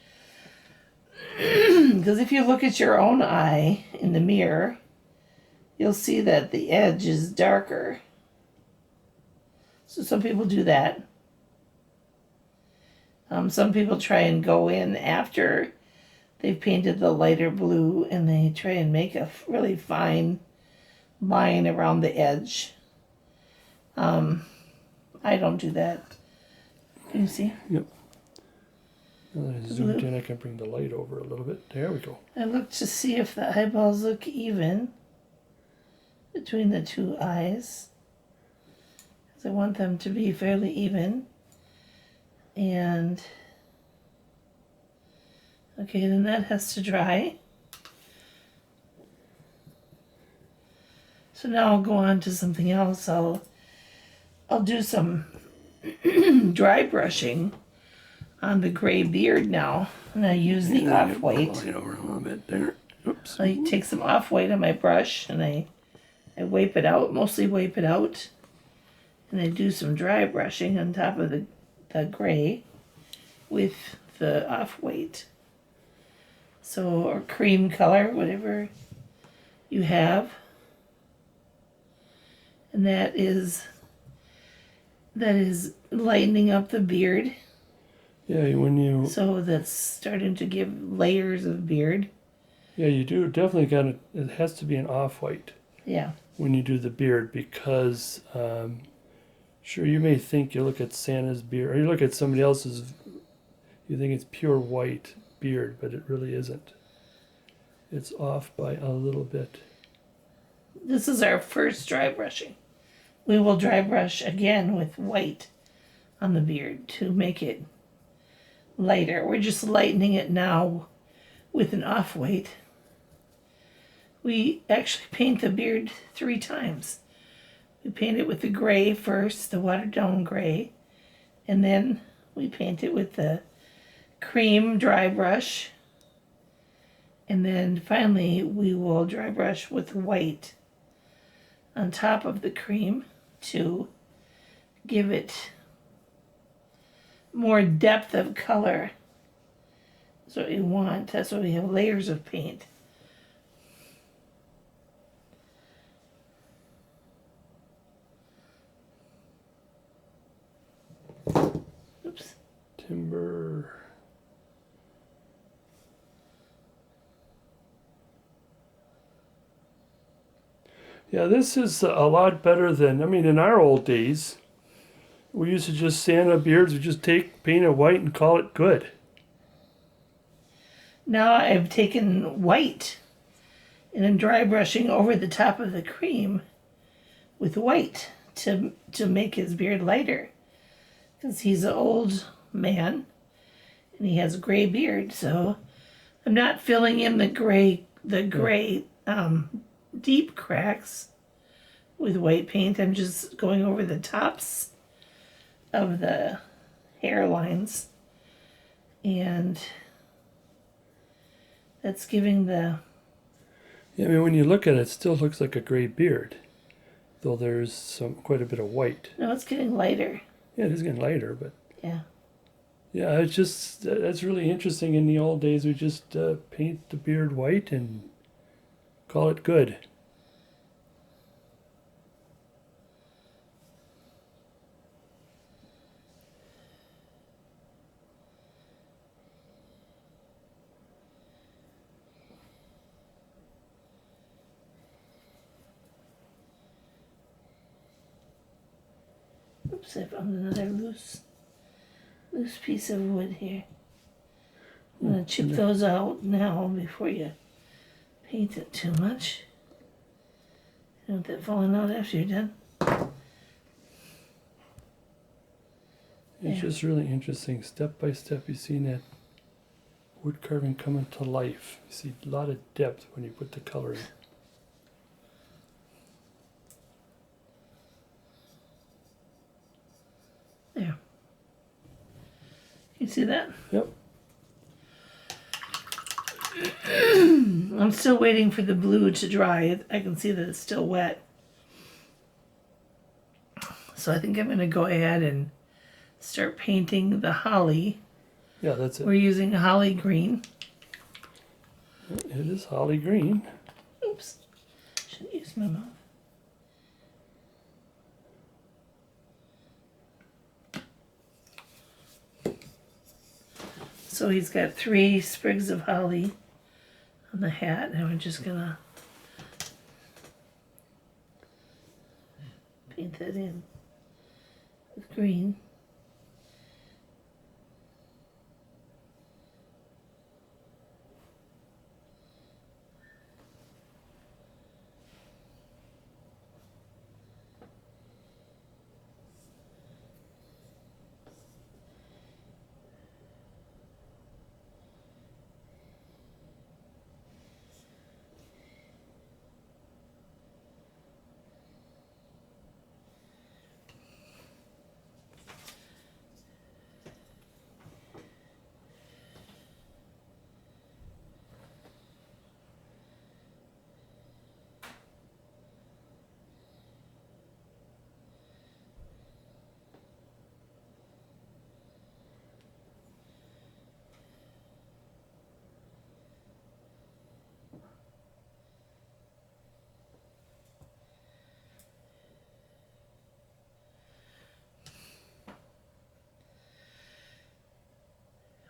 Because if you look at your own eye in the mirror, you'll see that the edge is darker. So some people do that. Some people try and go in after they've painted the lighter blue and they try and make a really fine line around the edge. I don't do that. Can you see? Yep. Now that I zoomed in, I can bring the light over a little bit. There we go. I look to see if the eyeballs look even between the two eyes. Because I want them to be fairly even. And okay, then that has to dry. So now I'll go on to something else. I'll do some dry brushing on the gray beard now, and I use the off-white. Light over a little bit there. Oops. I take some off-white on my brush and I wipe it out, mostly wipe it out, and I do some dry brushing on top of the gray with the off-white. So, or cream color, whatever you have. And that is lightening up the beard. Yeah, when you... So that's starting to give layers of beard. Yeah, you do definitely got to... It has to be an off-white. Yeah. When you do the beard, because... sure, you may think you look at Santa's beard, or you look at somebody else's... You think it's pure white beard, but it really isn't. It's off by a little bit. This is our first dry brushing. We will dry brush again with white on the beard to make it lighter. We're just lightening it now with an off-white. We actually paint the beard 3 times. We paint it with the gray first, the watered down gray, and then we paint it with the cream dry brush, and then finally we will dry brush with white on top of the cream to give it more depth of color. That's what we want. That's why we have layers of paint. Oops. Timber. Yeah, this is a lot better than, I mean, in our old days, we used to just sand our beards, we just paint it white and call it good. Now I've taken white and I'm dry brushing over the top of the cream with white to make his beard lighter. Because he's an old man and he has a gray beard, so I'm not filling in the gray deep cracks with white paint. I'm just going over the tops of the hairlines, and that's giving the... Yeah, I mean, when you look at it, it still looks like a gray beard, though there's quite a bit of white. No, it's getting lighter. Yeah, it is getting lighter, but... Yeah. Yeah, it's just, that's really interesting. In the old days, we just paint the beard white and call it good. Oops, I found another loose piece of wood here. I'm going to chip those out now before you paint it too much. You don't want that falling out after you're done. It's just really interesting. Step by step, you've seen that wood carving coming to life. You see a lot of depth when you put the color in. You see that? Yep. I'm still waiting for the blue to dry. I can see that it's still wet. So I think I'm going to go ahead and start painting the holly. Yeah, that's it. We're using holly green. It is holly green. Oops. Shouldn't use my mouth. So he's got 3 sprigs of holly on the hat, and we're just gonna paint that in with green.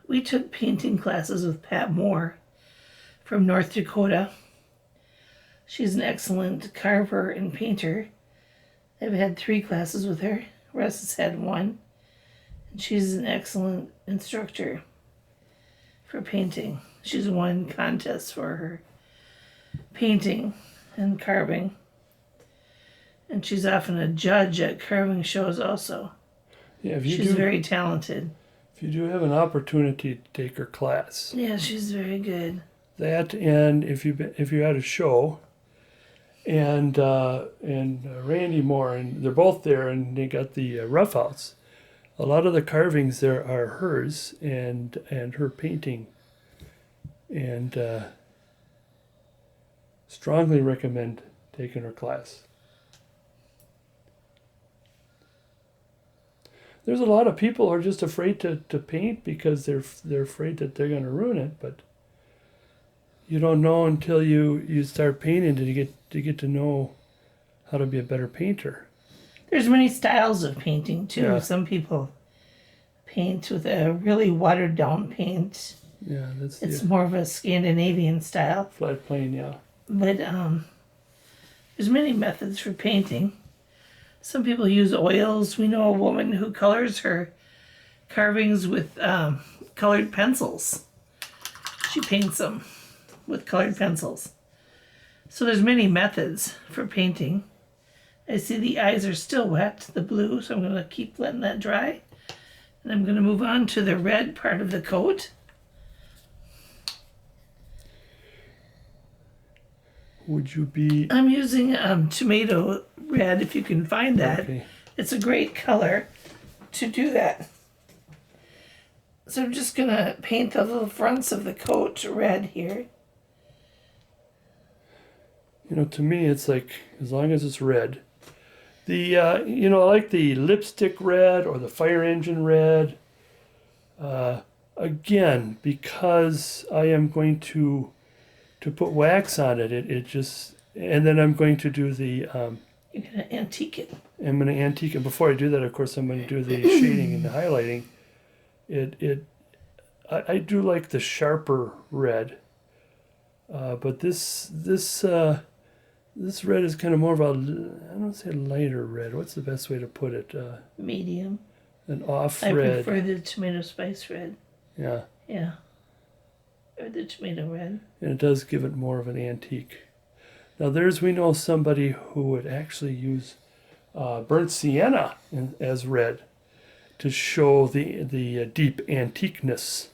We took painting classes with Pat Moore from North Dakota. She's an excellent carver and painter. I've had 3 classes with her. Russ has had 1. And she's an excellent instructor for painting. She's won contests for her painting and carving. And she's often a judge at carving shows also. Yeah, She's very talented. If you do have an opportunity to take her class, Yeah, she's very good. that, and if you're at a show, and Randy Moore, and they're both there, and they got the roughouts. A lot of the carvings there are hers and her painting, and strongly recommend taking her class. There's a lot of people who are just afraid to paint because they're afraid that they're going to ruin it, but you don't know until you start painting to get to know how to be a better painter. There's many styles of painting too. Yeah. Some people paint with a really watered down paint. Yeah, that's It's the more of a Scandinavian style. flat plane, yeah. But there's many methods for painting. Some people use oils. We know a woman who colors her carvings with colored pencils. She paints them with colored pencils. So there's many methods for painting. I see the eyes are still wet, the blue, so I'm going to keep letting that dry. And I'm going to move on to the red part of the coat. Would you be I'm using tomato red, if you can find that. okay? It's a great color to do that. So I'm just going to paint the little fronts of the coat red here. You know, to me, it's like as long as it's red. The I like the lipstick red or the fire engine red. Again, because I am going to put wax on it. It just, and then I'm going to do the. You're going to antique it. I'm going to antique it. Before I do that, of course, I'm going to do the shading and the highlighting. I do like the sharper red, but this red is kind of more of a, I don't say lighter red. What's the best way to put it? Medium. An off I red. prefer the tomato spice red. Yeah. Yeah. Or the tomato red. And it does give it more of an antique. Now we know somebody who would actually use burnt sienna as red to show the deep antiqueness.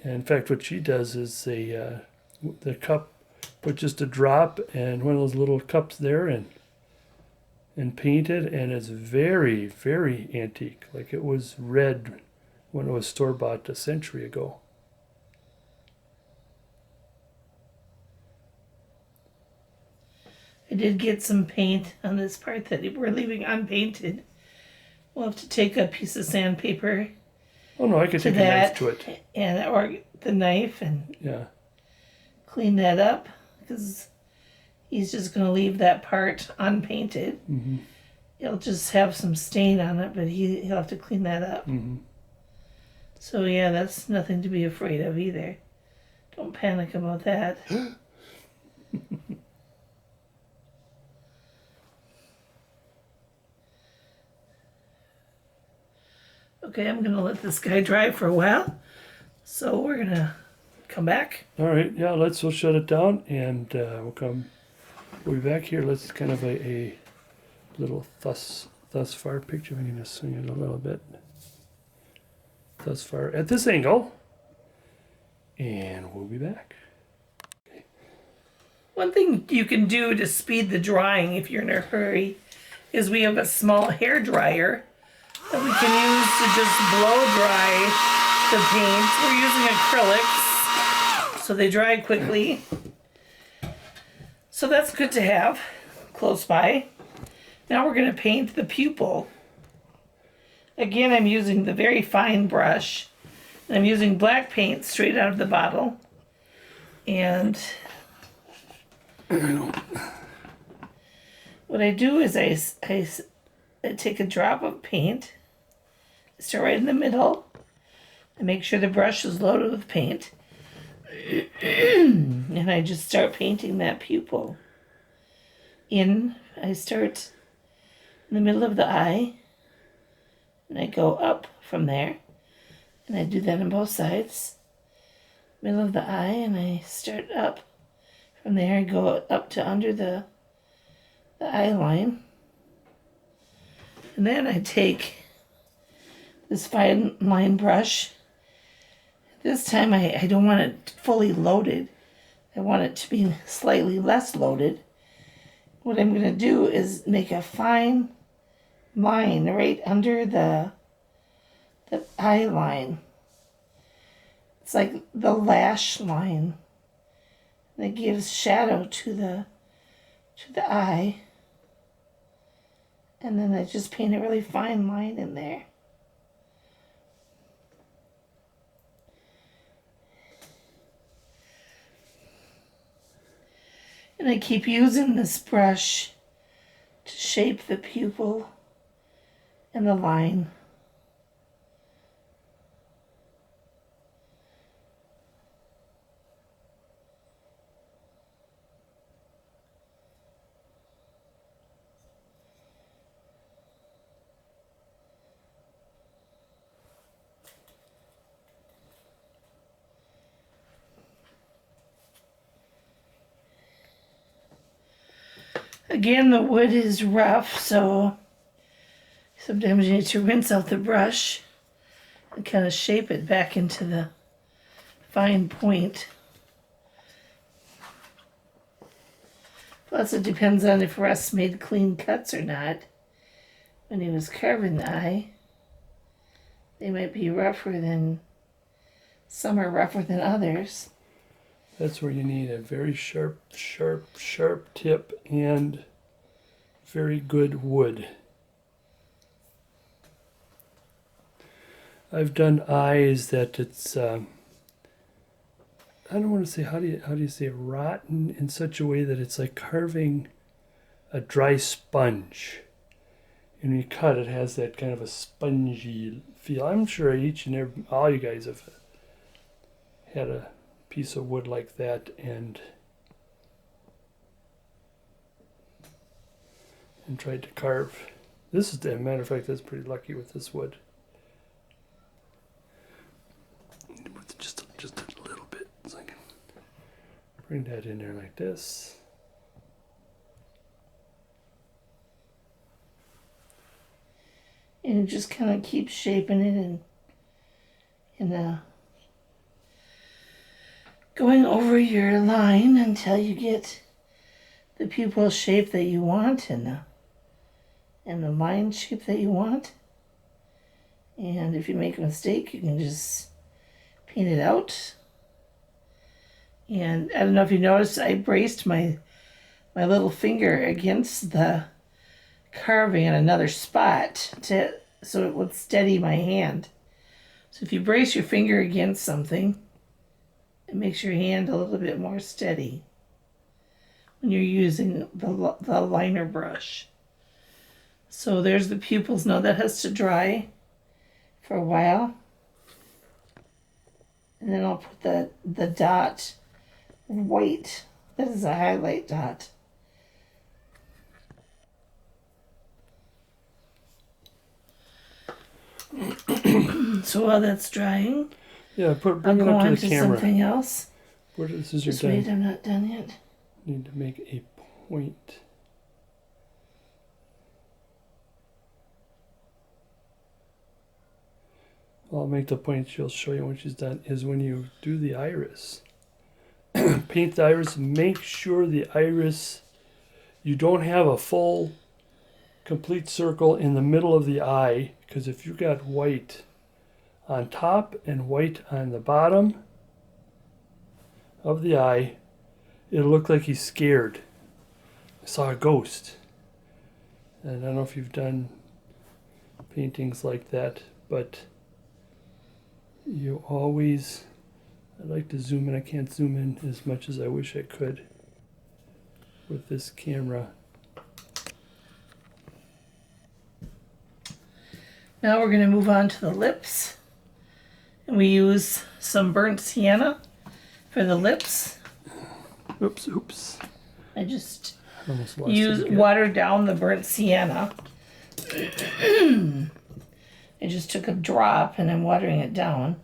And in fact, what she does is the cup, put just a drop and one of those little cups there and paint it, and it's very, very antique. Like it was red when it was store-bought a century ago. I did get some paint on this part that we're leaving unpainted. We'll have to take a piece of sandpaper Oh no, I could to take a knife that to it. and or the knife and Yeah. clean that up because he's just going to leave that part unpainted. Mm-hmm. It'll just have some stain on it, but he'll have to clean that up. Mm-hmm. So yeah, that's nothing to be afraid of either. Don't panic about that. Okay, I'm gonna let this guy dry for a while. So we're gonna come back. All right, yeah, we'll shut it down and we'll be back here. Let's kind of a little thus far picture. I'm going to swing it a little bit. Thus far at this angle. And we'll be back. One thing you can do to speed the drying if you're in a hurry is we have a small hair dryer that we can use to just blow dry the paint. We're using acrylics, so they dry quickly. So that's good to have close by. Now we're going to paint the pupil. Again, I'm using the very fine brush. I'm using black paint straight out of the bottle. And what I do is I take a drop of paint, start right in the middle, and make sure the brush is loaded with paint. And I just start painting that pupil. I start in the middle of the eye, and I go up from there. And I do that on both sides. Middle of the eye, and I start up from there. I go up to under the eye line. And then I take this fine line brush. This time I don't want it fully loaded. I want it to be slightly less loaded. What I'm going to do is make a fine line right under the eye line. It's like the lash line that gives shadow to the eye. And then I just paint a really fine line in there. And I keep using this brush to shape the pupil and the line. Again, the wood is rough, so sometimes you need to rinse out the brush and kind of shape it back into the fine point. Plus, it depends on if Russ made clean cuts or not. When he was carving the eye, they might be rougher than, some are rougher than others. That's where you need a very sharp tip and very good wood. I've done eyes that it's I don't want to say how do you say rotten in such a way that it's like carving a dry sponge. And when you cut, it has that kind of a spongy feel. I'm sure all you guys have had a piece of wood like that and tried to carve. This is, as a matter of fact, that's pretty lucky with this wood. With just a little bit, so I can bring that in there like this. And just kind of keep shaping it and going over your line until you get the pupil shape that you want and the line shape that you want. And if you make a mistake, you can just paint it out. And I don't know if you noticed, I braced my little finger against the carving in another spot so it would steady my hand. So if you brace your finger against something, it makes your hand a little bit more steady when you're using the liner brush. So there's the pupils. Now that has to dry for a while. And then I'll put the dot white. That is a highlight dot. So while that's drying, Yeah, I'll bring it go up to on the to camera. something else. This is your Just wait, done. I'm not done yet. Need to make a point. I'll make the point she'll show you when she's done is when you do the iris. Paint the iris, make sure the iris, you don't have a full complete circle in the middle of the eye, because if you got white on top and white on the bottom of the eye, it'll look like he's scared. I saw a ghost. And I don't know if you've done paintings like that, but you always, I like to zoom in. I can't zoom in as much as I wish I could with this camera. Now we're going to move on to the lips. And we use some burnt sienna for the lips. Oops. I just Almost lost it again. watered down the burnt sienna. I just took a drop and I'm watering it down.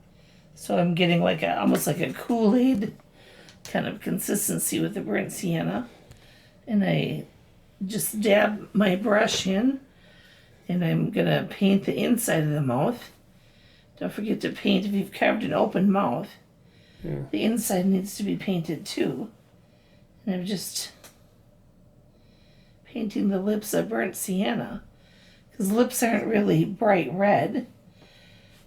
So I'm getting like almost like a Kool-Aid kind of consistency with the burnt sienna. And I just dab my brush in and I'm gonna paint the inside of the mouth. Don't forget to paint if you've carved an open mouth. Yeah. The inside needs to be painted too. And I'm just painting the lips of burnt sienna. Because lips aren't really bright red.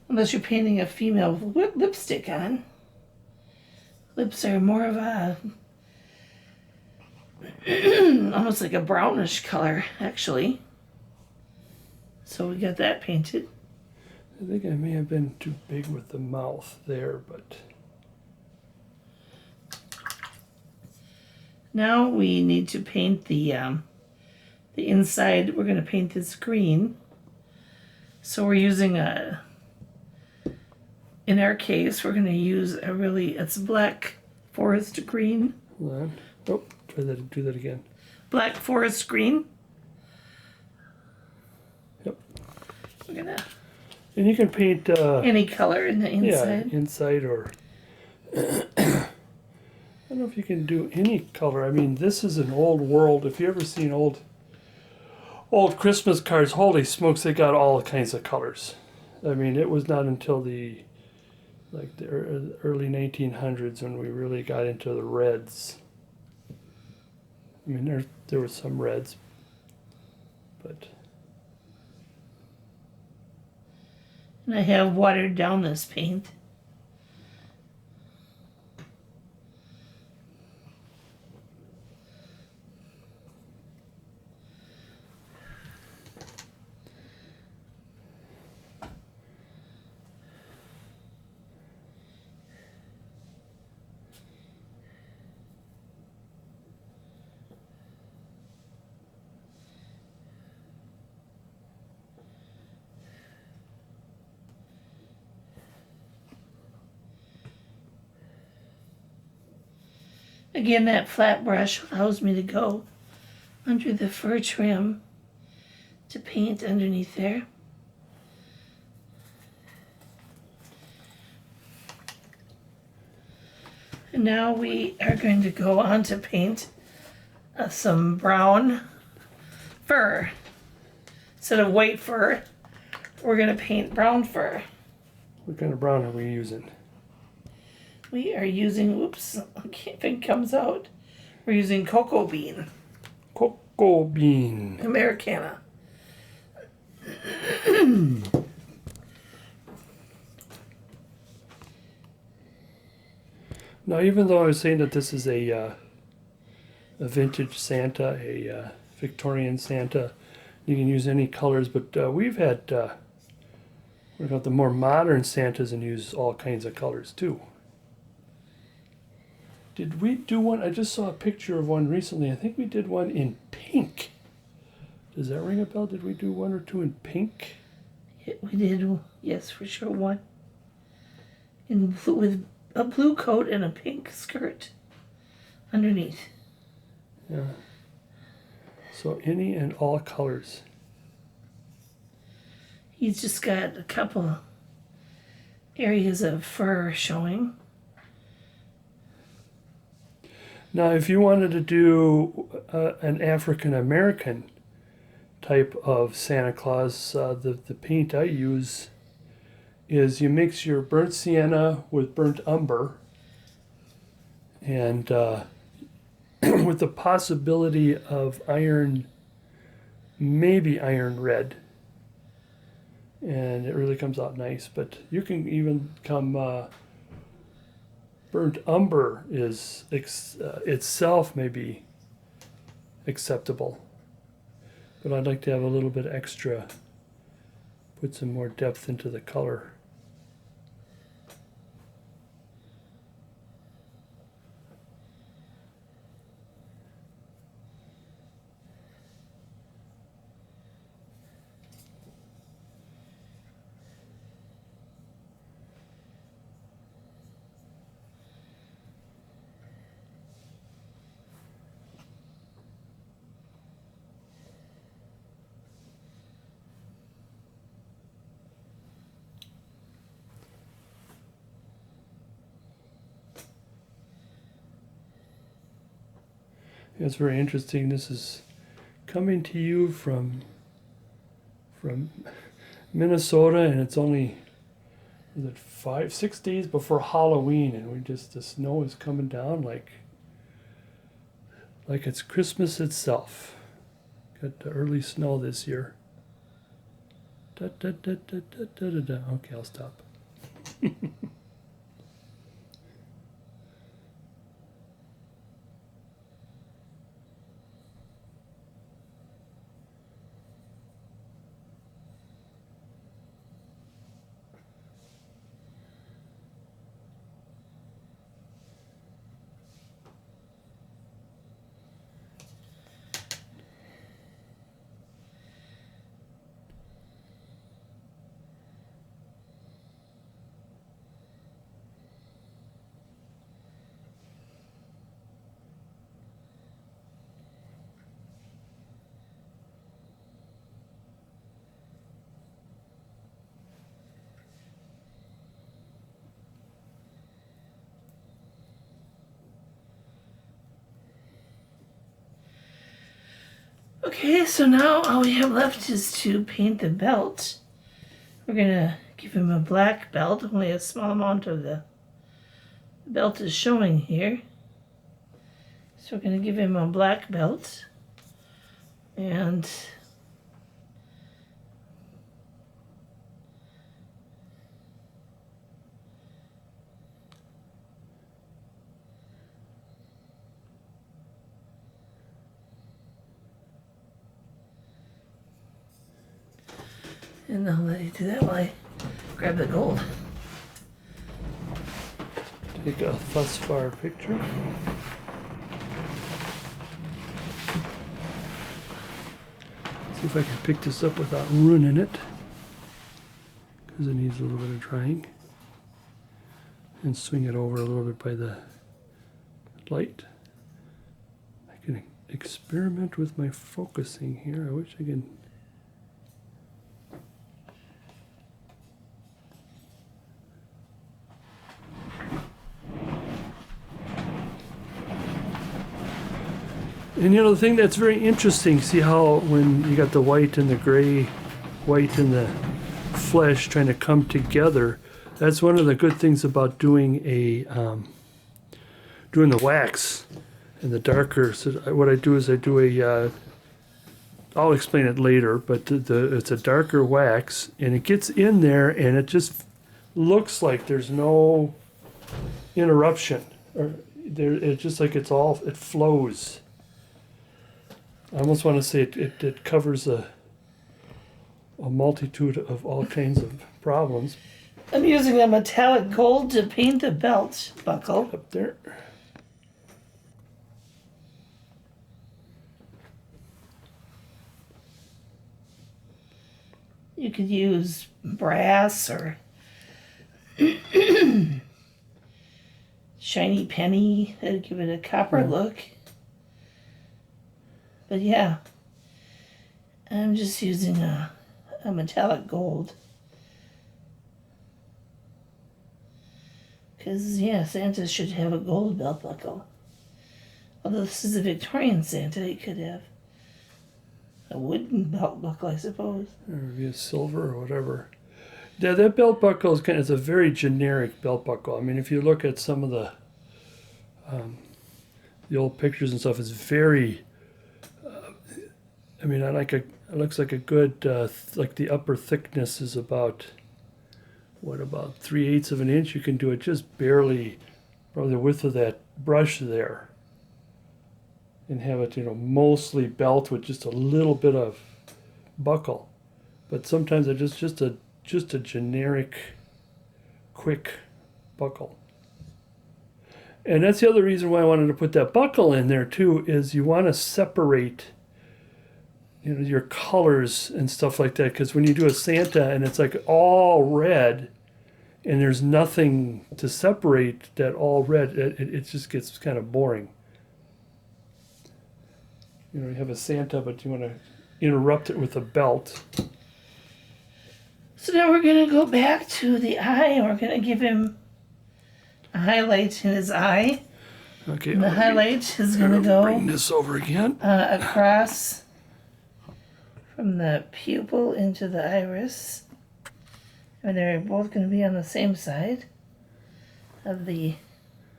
Unless you're painting a female with lipstick on. Lips are more of a almost like a brownish color, actually. So we got that painted. I think I may have been too big with the mouth there, but Now we need to paint the inside. We're going to paint this green. So we're using in our case, we're going to use it's black forest green. hold on. Oh, do that again. Black forest green. Yep. We're going to, And you can paint any color in the inside. Yeah, inside or I don't know if you can do any color. I mean, this is an old world. If you ever seen old Christmas cards, holy smokes, they got all kinds of colors. I mean, it was not until the early 1900s when we really got into the reds. I mean, there were some reds, but And I have watered down this paint. Again, that flat brush allows me to go under the fir trim to paint underneath there. And now we are going to go on to paint some brown fur. Instead of white fur, we're going to paint brown fur. what kind of brown are we using? We are using, oops, I can't think it comes out. We're using cocoa bean, Cocoa bean. Americana. Now, even though I was saying that this is a vintage Santa, a Victorian Santa, you can use any colors, but we've had what about the more modern Santas and use all kinds of colors too. Did we do one? I just saw a picture of one recently. I think we did one in pink. Does that ring a bell? Did we do one or two in pink? Yeah, we did, yes, for sure, one. In blue, with a blue coat and a pink skirt underneath. Yeah. So any and all colors. He's just got a couple areas of fur showing. Now, if you wanted to do an African American type of Santa Claus, the paint I use is you mix your burnt sienna with burnt umber, and with the possibility of iron, maybe iron red, and it really comes out nice. But you can even come burnt umber is itself may be acceptable, but I'd like to have a little bit extra, put some more depth into the color. It's very interesting. This is coming to you from Minnesota, and it's only, is it 5-6 days before Halloween, and the snow is coming down like it's Christmas itself. Got the early snow this year. Da, da, da, da, da, da, da, da. Okay, I'll stop. Okay, so now all we have left is to paint the belt. We're gonna give him a black belt. Only a small amount of the belt is showing here. So we're gonna give him a black belt. And I'll let you do that while I grab the gold. Take a thus far picture. See if I can pick this up without ruining it, because it needs a little bit of drying. And swing it over a little bit by the light. I can experiment with my focusing here. I wish I could. And you know, the thing that's very interesting, see how when you got the white and the gray, white and the flesh trying to come together, that's one of the good things about doing doing the wax and the darker. So what I do is I do I'll explain it later, but it's a darker wax, and it gets in there and it just looks like there's no interruption. or there, it's just like it flows. I almost want to say it covers a multitude of all kinds of problems. I'm using a metallic gold to paint the belt buckle. Up there. You could use brass or shiny penny. That'd give it a copper look. But yeah, I'm just using a metallic gold. Because, yeah, Santa should have a gold belt buckle. Although this is a Victorian Santa, he could have a wooden belt buckle, I suppose. Or maybe a silver or whatever. Yeah, that belt buckle is a very generic belt buckle. I mean, if you look at some of the old pictures and stuff, it's very. I mean, it looks like a good like the upper thickness is about 3/8 of an inch. You can do it just barely, probably the width of that brush there, and have it mostly belt with just a little bit of buckle. But sometimes it's just a generic, quick buckle. And that's the other reason why I wanted to put that buckle in there too, is you want to separate your colors and stuff like that, because when you do a Santa and it's like all red and there's nothing to separate that all red, it just gets kind of boring. You have a Santa, but you want to interrupt it with a belt. So now we're going to go back to the eye, and we're going to give him a highlight in his eye. Okay. And the highlight is going to go bring this over again. Across from the pupil into the iris. And they're both going to be on the same side of the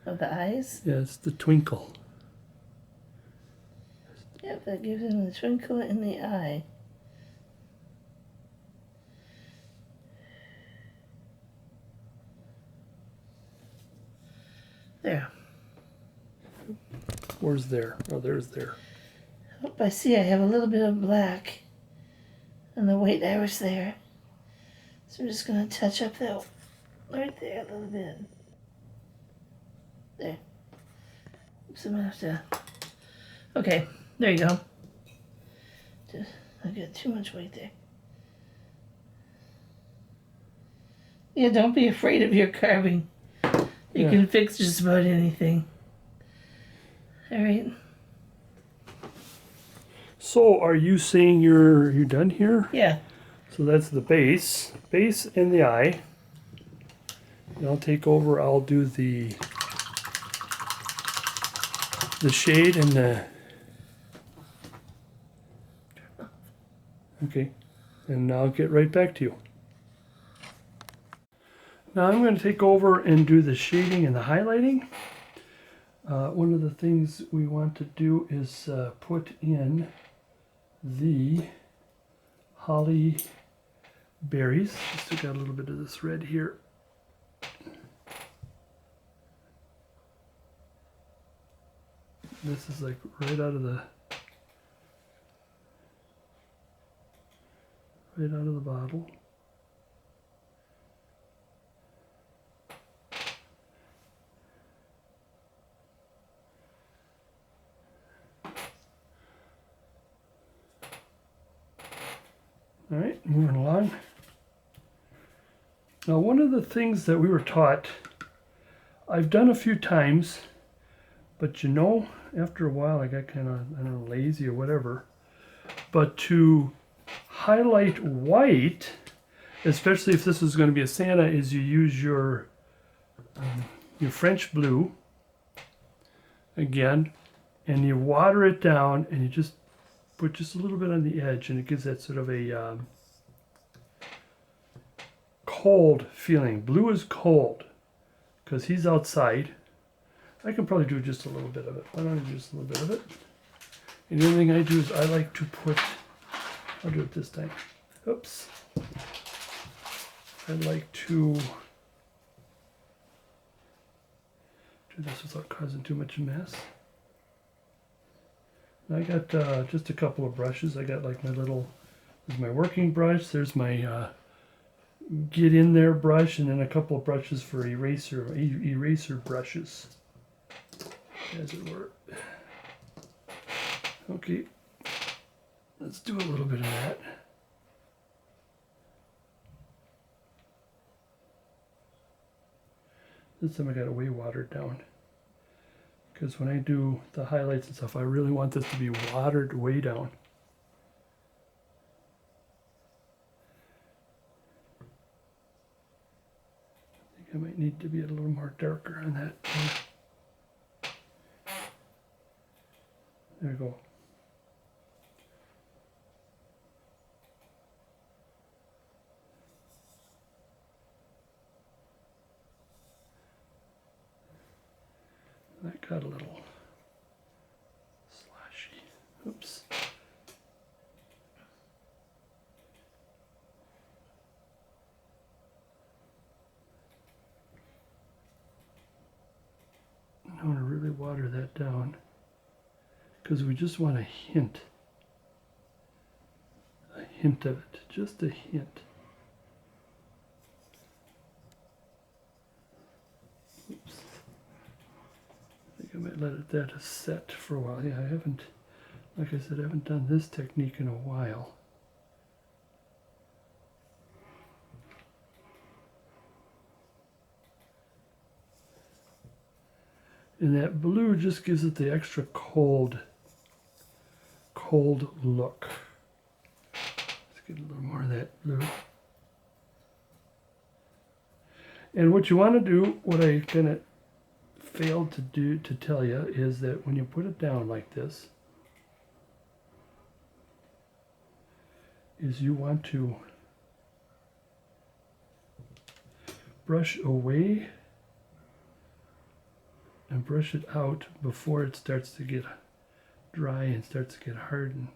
eyes. Yeah, it's the twinkle. Yep, that gives him the twinkle in the eye. There. Where's there? Oh, there's there. Oh, I see I have a little bit of black on the white iris there. So I'm just going to touch up that right there a little bit. There. Oops, I'm going to have to... Okay, there you go. I got too much white there. Yeah, don't be afraid of your carving. You can fix just about anything. All right. So, are you saying you're done here? Yeah. So that's the base and the eye. And I'll take over. I'll do the shade and the. Okay, and I'll get right back to you. Now I'm going to take over and do the shading and the highlighting. One of the things we want to do is put in the holly berries. Still got a little bit of this red here. This is like right out of the bottle. All right, moving along. Now, one of the things that we were taught, I've done a few times, but after a while I got kind of, I don't know, lazy or whatever. But to highlight white, especially if this is going to be a Santa, is you use your French blue again, and you water it down, and you just put just a little bit on the edge, and it gives that sort of a cold feeling. Blue is cold because he's outside. I can probably do just a little bit of it. Why don't I do just a little bit of it? And the other thing I do is I like to put, I'll do it this time. Oops. I like to Do this without causing too much mess. I got just a couple of brushes. I got like my little, there's my working brush, there's my get in there brush, and then a couple of brushes for eraser brushes, as it were. Okay, let's do a little bit of that. This time I got it way watered down. Because when I do the highlights and stuff, I really want this to be watered way down. I think I might need to be a little more darker on that. There we go. That got a little slashy. Oops. I want to really water that down because we just want a hint of it, just a hint. Oops. I might let that set for a while. Yeah, I haven't, like I said, I haven't done this technique in a while. And that blue just gives it the extra cold look. Let's get a little more of that blue. And what you want to do, what I kind of failed to tell you, is that when you put it down like this, is you want to brush away and brush it out before it starts to get dry and starts to get hardened.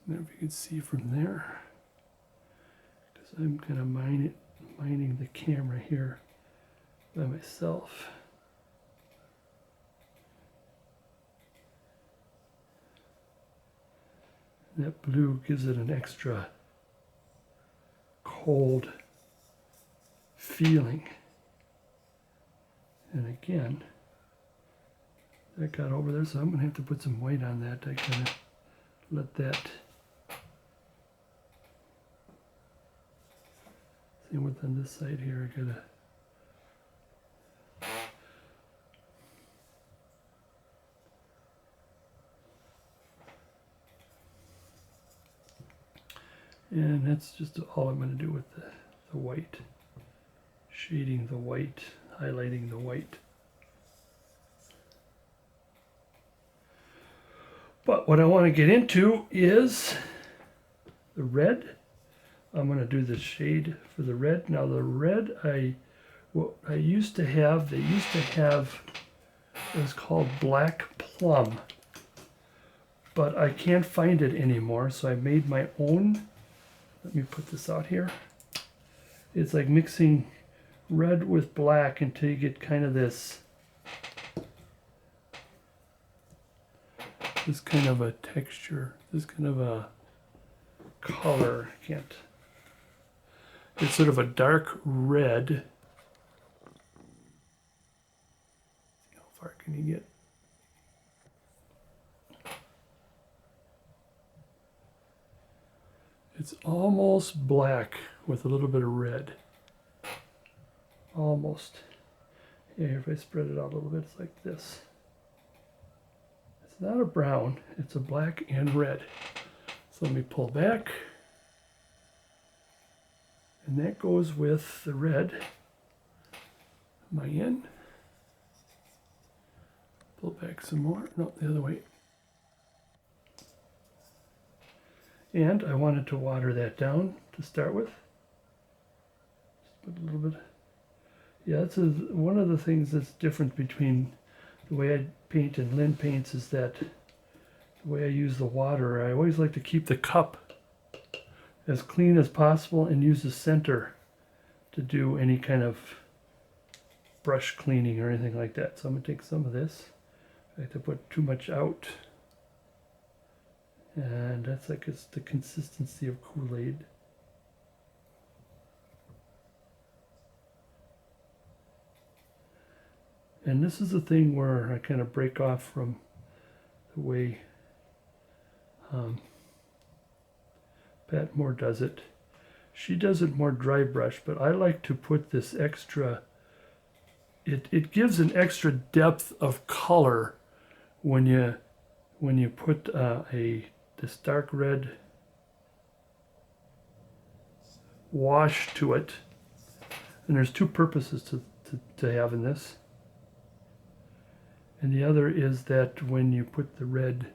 I don't know if you can see from there, because I'm kind of mining the camera here by myself. And that blue gives it an extra cold feeling. And again, that got over there, so I'm going to have to put some white on that. I kind of let that. Same with on this side here, I gotta. And that's just all I'm going to do with the white. Shading the white, highlighting the white. But what I want to get into is the red. I'm going to do the shade for the red. Now the red, what I used to have, they used to have, it was called black plum. But I can't find it anymore, so I made my own. Let me put this out here. It's like mixing red with black until you get kind of this kind of a texture, this kind of a color. I can't. It's sort of a dark red. How far can you get? It's almost black with a little bit of red. Almost. Yeah, if I spread it out a little bit, it's like this. It's not a brown, it's a black and red. So let me pull back. And that goes with the red. Am I in? Pull back some more. No, the other way. And I wanted to water that down to start with. Just put a little bit. Yeah, that's one of the things that's different between the way I paint and Lynn paints is that the way I use the water, I always like to keep the cup as clean as possible and use the center to do any kind of brush cleaning or anything like that. So I'm going to take some of this. I like to put too much out. And that's like it's the consistency of Kool-Aid. And this is the thing where I kind of break off from the way Pat Moore does it. She does it more dry brush, but I like to put this extra, it gives an extra depth of color when you put this dark red wash to it. And there's two purposes to having this. And the other is that when you put the red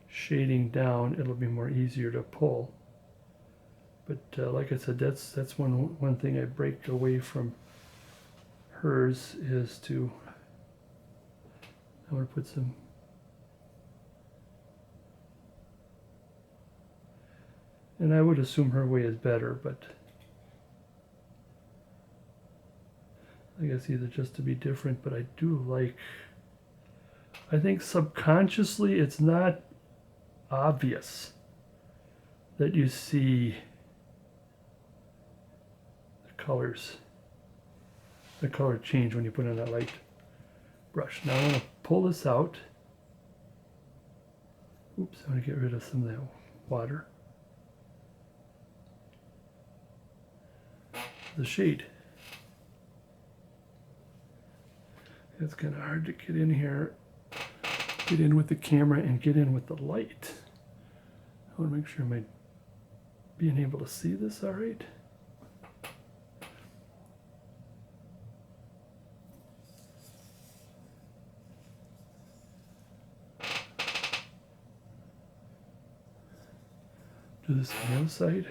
shading down, it'll be more easier to pull. But like I said, that's one thing I break away from hers is to, I want to put some, and I would assume her way is better, but I guess either just to be different, but I do like, I think subconsciously it's not obvious that you see the color change when you put on that light brush. Now I want to pull this out. Oops, I want to get rid of some of that water. The shade. It's kind of hard to get in here, get in with the camera and get in with the light. I want to make sure I'm being able to see this all right. Do this on the other side.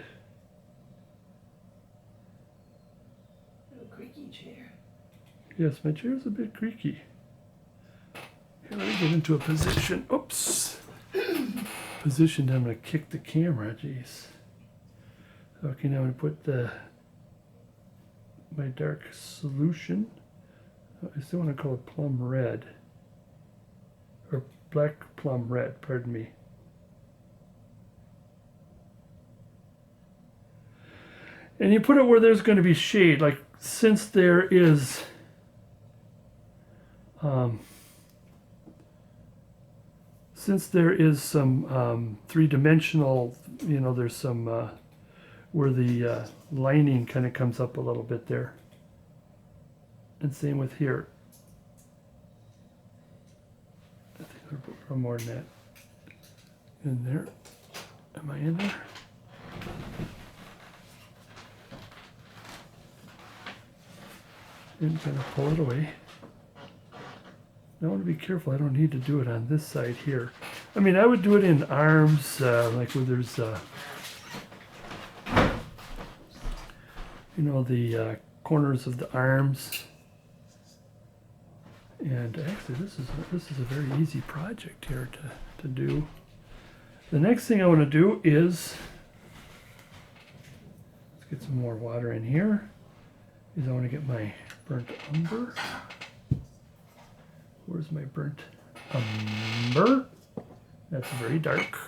A creaky chair. Yes, my chair's a bit creaky. Here, let me get into a position. Oops. Position. I'm going to kick the camera. Jeez. Okay, now I'm going to put my dark solution. I still want to call it plum red. Or black plum red, pardon me. And you put it where there's going to be shade, like since there is some three-dimensional, there's some where the lining kind of comes up a little bit there. And same with here. I think I'll put a little more than that in there. Am I in there? And kind of pull it away. Now I want to be careful. I don't need to do it on this side here. I mean, I would do it in arms, like where there's, the corners of the arms. And actually, this is a very easy project here to do. The next thing I want to do is, let's get some more water in here. I want to get my burnt umber. Where's my burnt umber? That's very dark.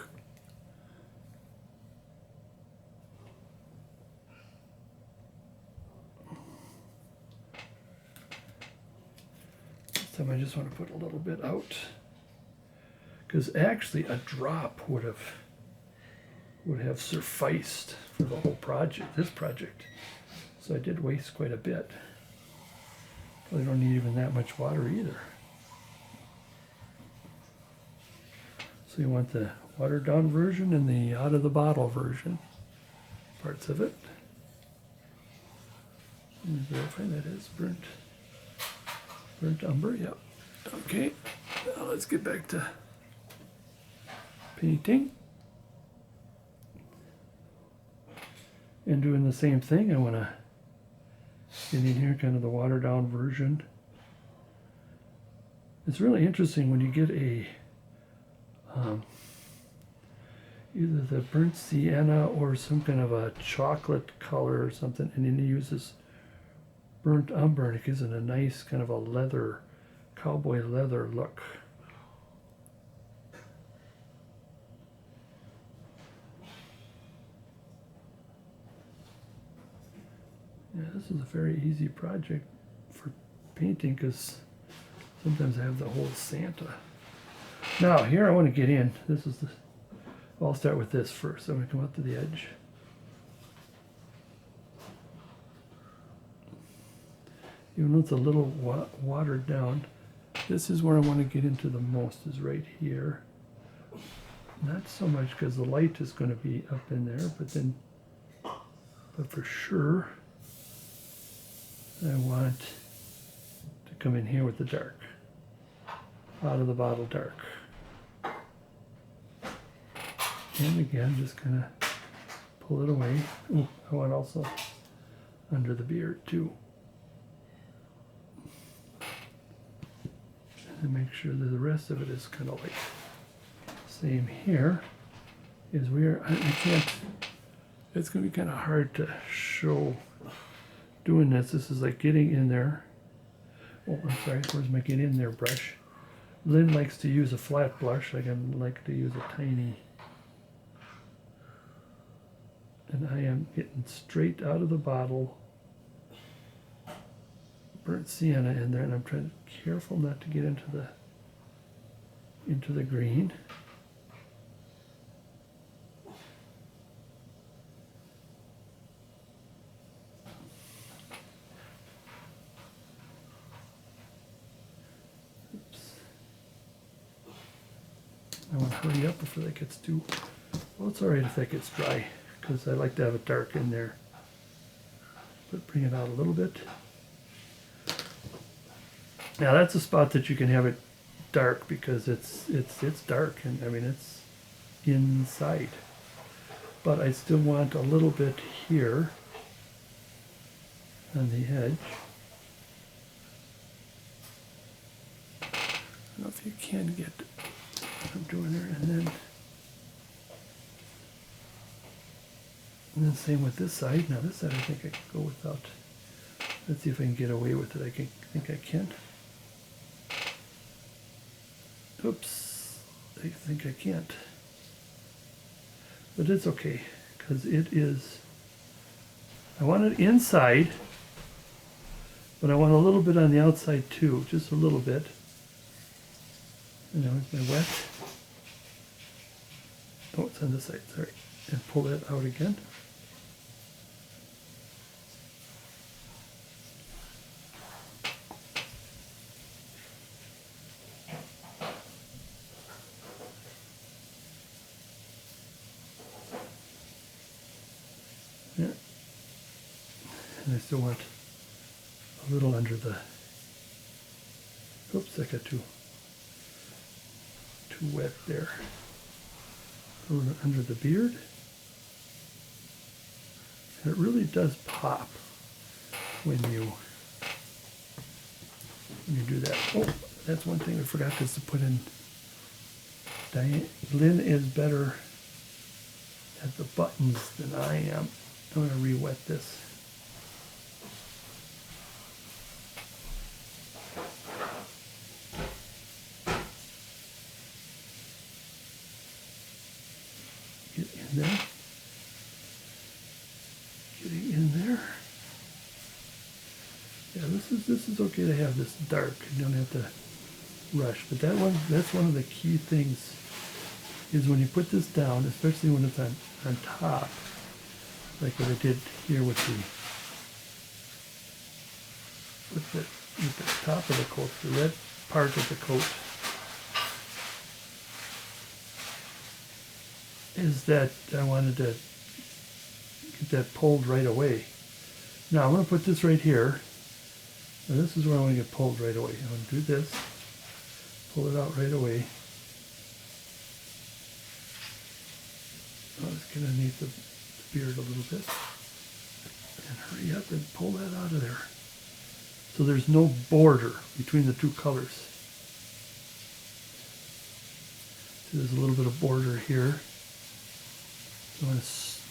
This time I just want to put a little bit out. Because actually a drop would have sufficed for the whole project, this project. So I did waste quite a bit. Probably don't need even that much water either. So you want the watered down version and the out of the bottle version. Parts of it. Let me verify that is burnt umber, yep. Okay, now let's get back to painting. And doing the same thing, I want to get in here kind of the watered down version. It's really interesting when you get either the burnt sienna or some kind of a chocolate color or something, and then he uses burnt umber, and it gives it a nice kind of a leather, cowboy leather look. Yeah, this is a very easy project for painting because sometimes I have the whole Santa. Now here I want to get in. This is the. I'll start with this first. I'm going to come up to the edge. Even though it's a little watered down, this is where I want to get into the most, is right here. Not so much because the light is going to be up in there, but for sure I want to come in here with the dark, out of the bottle dark. And again, just kind of pull it away. Ooh, I want also under the beard too. And make sure that the rest of it is kind of like same here. Is I can't, it's going to be kind of hard to show doing this. This is like getting in there. Oh, I'm sorry, where's my get in there brush? Lynn likes to use a flat brush. I like to use a tiny. And I am getting straight out of the bottle burnt sienna in there, and I'm trying to be careful not to get into the green. Oops. I want to hurry up before that gets too, well, it's all right if that gets dry, because I like to have it dark in there. But bring it out a little bit. Now that's a spot that you can have it dark because it's dark, and I mean it's inside. But I still want a little bit here on the edge. I don't know if you can get what I'm doing there, and then same with this side. Now this side I think I can go without. Let's see if I can get away with it. I think I can. Oops, I think I can't. But it's okay, because it is, I want it inside, but I want a little bit on the outside too, just a little bit. And now it's my wet. Oh, it's on this side, sorry. And pull that out again. Yeah. And I still want a little under the, oops, I got too wet there. A little under the beard. And it really does pop when you do that. Oh, that's one thing I forgot is to put in. Lynn is better at the buttons than I am. I'm going to re-wet this. Get in there. Getting in there. Yeah, this is okay to have this dark. You don't have to rush. But that's one of the key things is when you put this down, especially when it's on top, like what I did here with the top of the coat, the red part of the coat, is that I wanted to get that pulled right away. Now I'm going to put this right here. Now this is where I want to get pulled right away. I'm going to do this, pull it out right away. I'll just get underneath the beard a little bit and hurry up and pull that out of there. So there's no border between the two colors. So there's a little bit of border here. You want to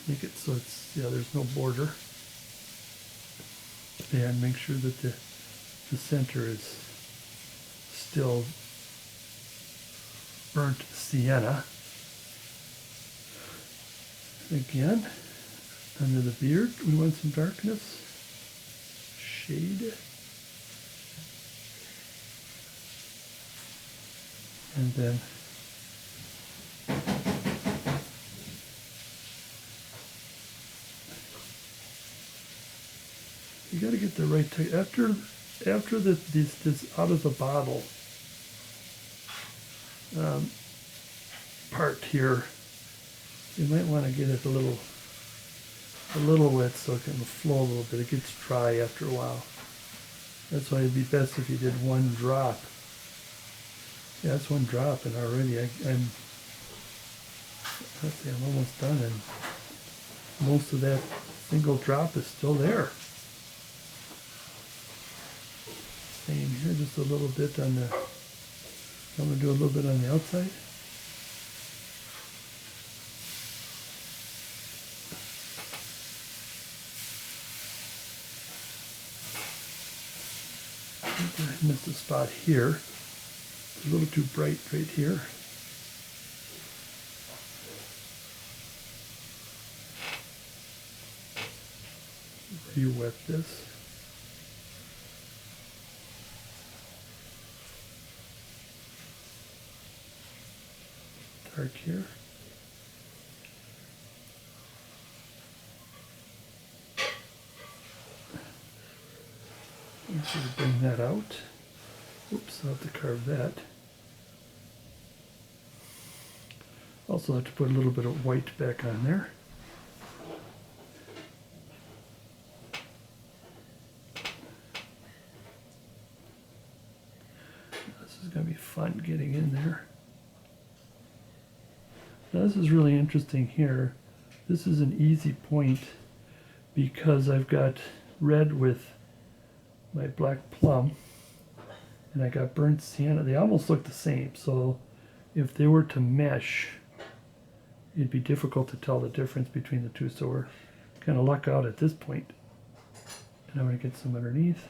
make it so it's, yeah, there's no border. And make sure that the center is still burnt sienna. Again, under the beard, we want some darkness, shade. And then you got to get the right after this out of the bottle part here. You might want to get it a little wet so it can flow a little bit. It gets dry after a while. That's why it'd be best if you did one drop. Yeah, that's one drop, and already I'm almost done, and most of that single drop is still there. Same here, just a little bit on the, I'm going to do a little bit on the outside. I missed a spot here. A little too bright right here. Re-wet this. Dark here. Let's sort of bring that out. Oops, I'll have to carve that. Also have to put a little bit of white back on there. This is going to be fun getting in there. Now this is really interesting here. This is an easy point because I've got red with my black plum and I got burnt sienna. They almost look the same, so if they were to mesh, it'd be difficult to tell the difference between the two, so we're kind of luck out at this point. And I'm going to get some underneath.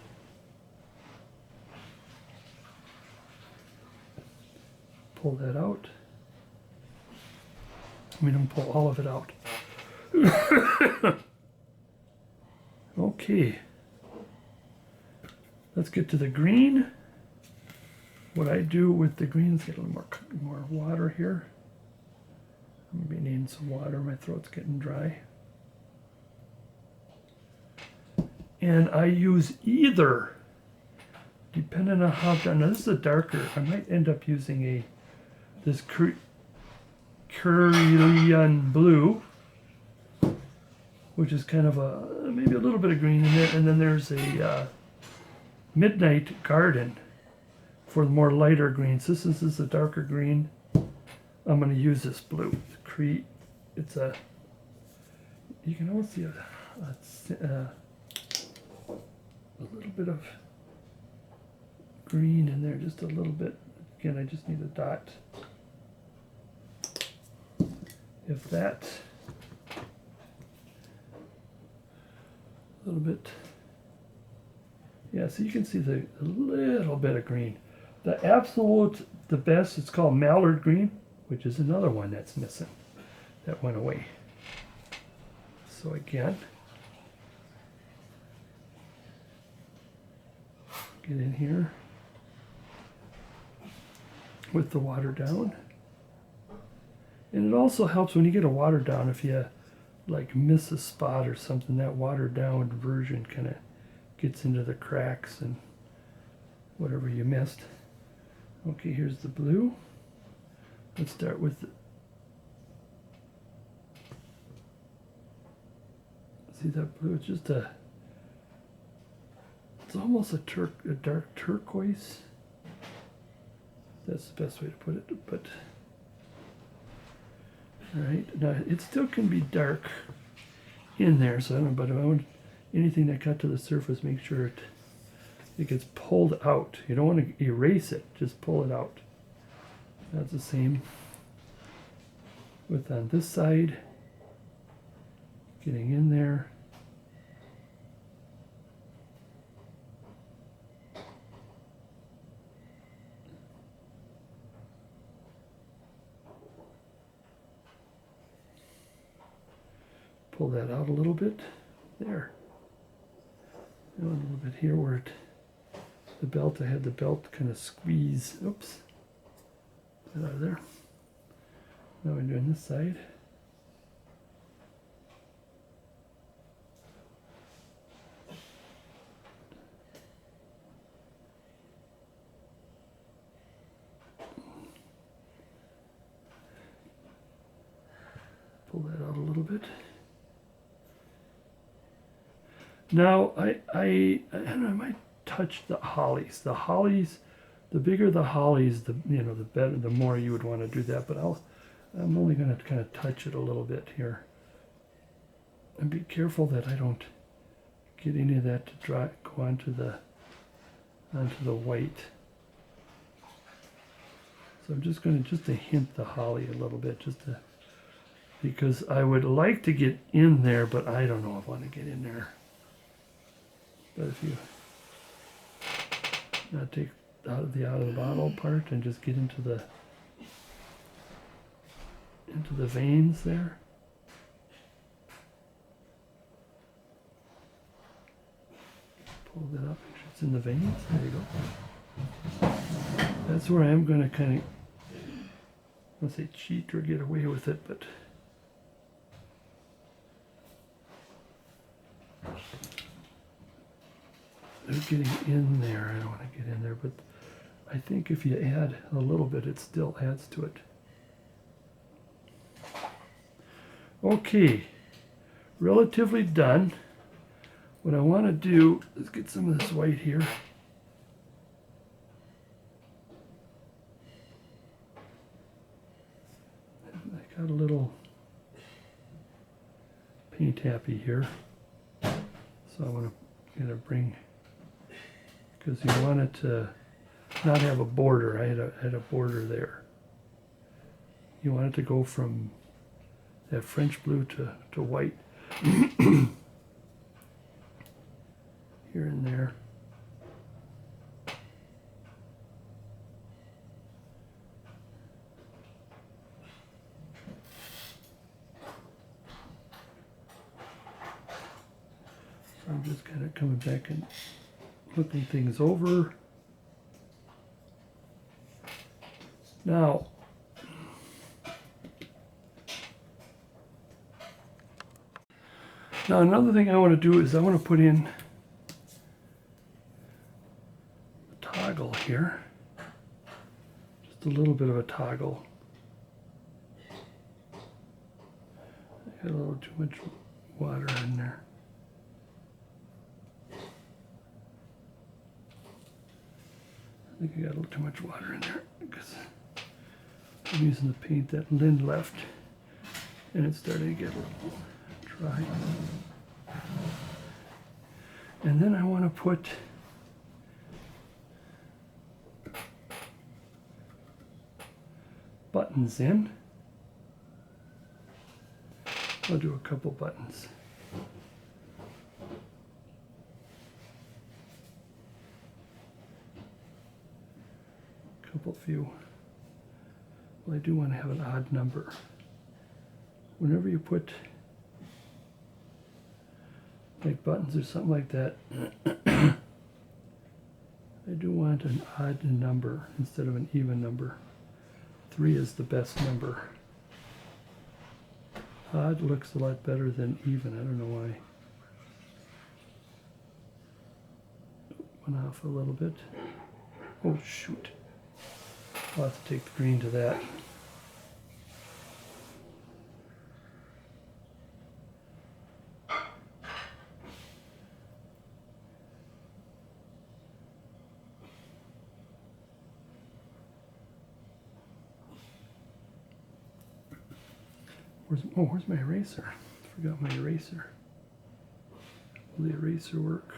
Pull that out. I mean, I'm pull all of it out. Okay. Let's get to the green. What I do with the green is get a little more water here. I'm going to be needing some water. My throat's getting dry. And I use either, depending on how done. Now this is a darker. I might end up using this Victorian blue, which is kind of maybe a little bit of green in there. And then there's a Midnight Garden for the more lighter greens. This is a darker green. I'm going to use this blue. It's a, you can almost see a little bit of green in there, just a little bit. Again, I just need a dot. If that, a little bit. Yeah, so you can see a little bit of green. The absolute, the best, it's called mallard green, which is another one that's missing. That went away. So again, get in here with the water down. And it also helps when you get a water down, if you like miss a spot or something, that watered down version kind of gets into the cracks and whatever you missed. Okay, here's the blue. Let's start with see that blue? It's just it's almost a dark turquoise. That's the best way to put it. But all right, now it still can be dark in there. So I don't know, but I want anything that got to the surface, make sure it gets pulled out. You don't want to erase it, just pull it out. That's the same with on this side. getting in there. Pull that out a little bit. There. And a little bit here where the belt, I had the belt kind of squeeze. Oops. Get out of there. Now we're doing this side. Pull that out a little bit. Now I don't know, I might touch the hollies. The hollies, the bigger the hollies, the the better, the more you would want to do that. But I'm only going to kind of touch it a little bit here, and be careful that I don't get any of that to go onto the white. So I'm just going to hint the holly a little bit, because I would like to get in there, but I don't know if I want to get in there. But if you take out of the bottle part and just get into the veins there. Pull that up, make sure it's in the veins. There you go. That's where I'm going to kind of, I don't say cheat or get away with it, but they're getting in there. I don't want to get in there, but I think if you add a little bit, it still adds to it. Okay, relatively done. What I want to do is get some of this white here. I got a little paint happy here, so I want to kind of bring, because you want it to not have a border. I had a border there. You want it to go from that French blue to white. Here and there. So I'm just kind of coming back and looking things over. Now, another thing I want to do is I want to put in a toggle here. Just a little bit of a toggle. I got a little too much water in there. I think I got a little too much water in there because I'm using the paint that Lynn left and it's starting to get a little dry. And then I want to put buttons in. I'll do a couple buttons. Few. Well, I do want to have an odd number. Whenever you put like buttons or something like that, I do want an odd number instead of an even number. 3 is the best number. Odd looks a lot better than even. I don't know why. Went off a little bit. Oh shoot. I'll have to take the green to that. Where's my eraser? Forgot my eraser. Will the eraser work?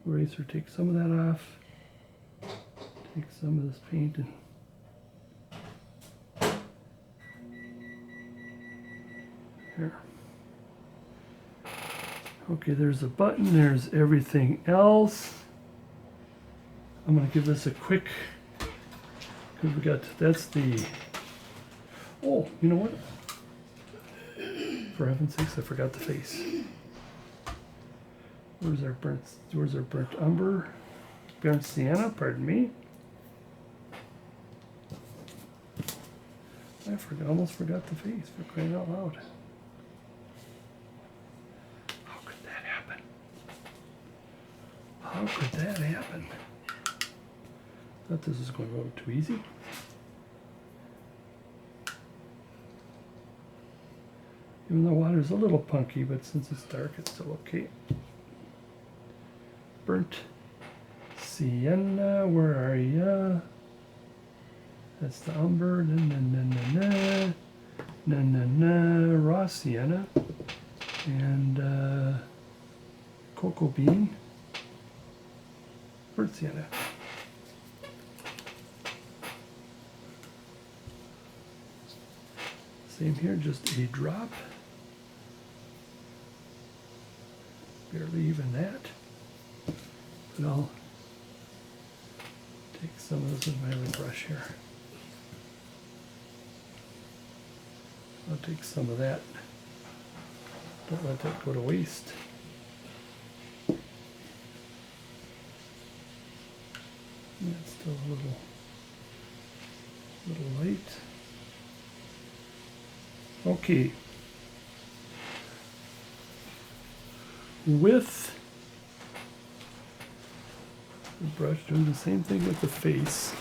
Eraser, take some of that off. take some of this paint and here. Okay, there's a button, there's everything else. I'm gonna give this a quick, because we got, that's the, oh, you know what? For heaven's sakes, I forgot the face. Where's our burnt umber? Burnt sienna, pardon me. I almost forgot the face, for crying out loud. How could that happen? How could that happen? Thought this was going a little too easy. Even though water's a little punky, but since it's dark, it's still okay. Burnt sienna, where are ya? That's the umber, raw sienna, and cocoa bean, burnt sienna. Same here, just a drop. Barely even that. But I'll take some of this with my other brush here. I'll take some of that. Don't let that go to waste. That's still a little light. Okay. With the brush, doing the same thing with the face.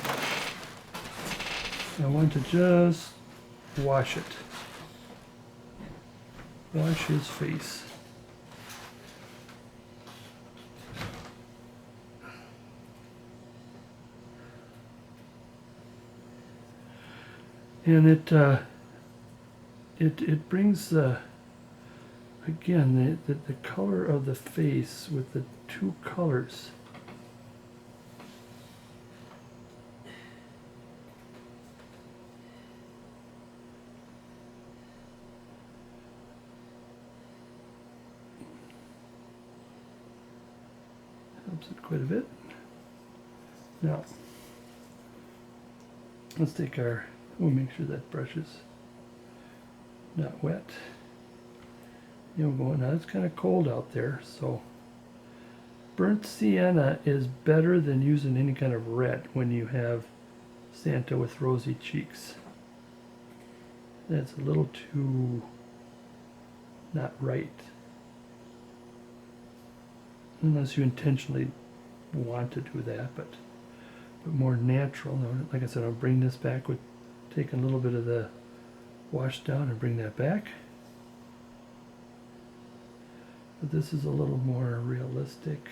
I want to just wash it. Wash his face. And it brings again the color of the face with the two colors. Helps it quite a bit. Now let's take our, we'll make sure that brush is not wet. You know, now it's kind of cold out there, so burnt sienna is better than using any kind of red when you have Santa with rosy cheeks. That's a little too not right. Unless you intentionally want to do that, but more natural. Now, like I said, I'll bring this back with taking a little bit of the wash down and bring that back. But this is a little more realistic.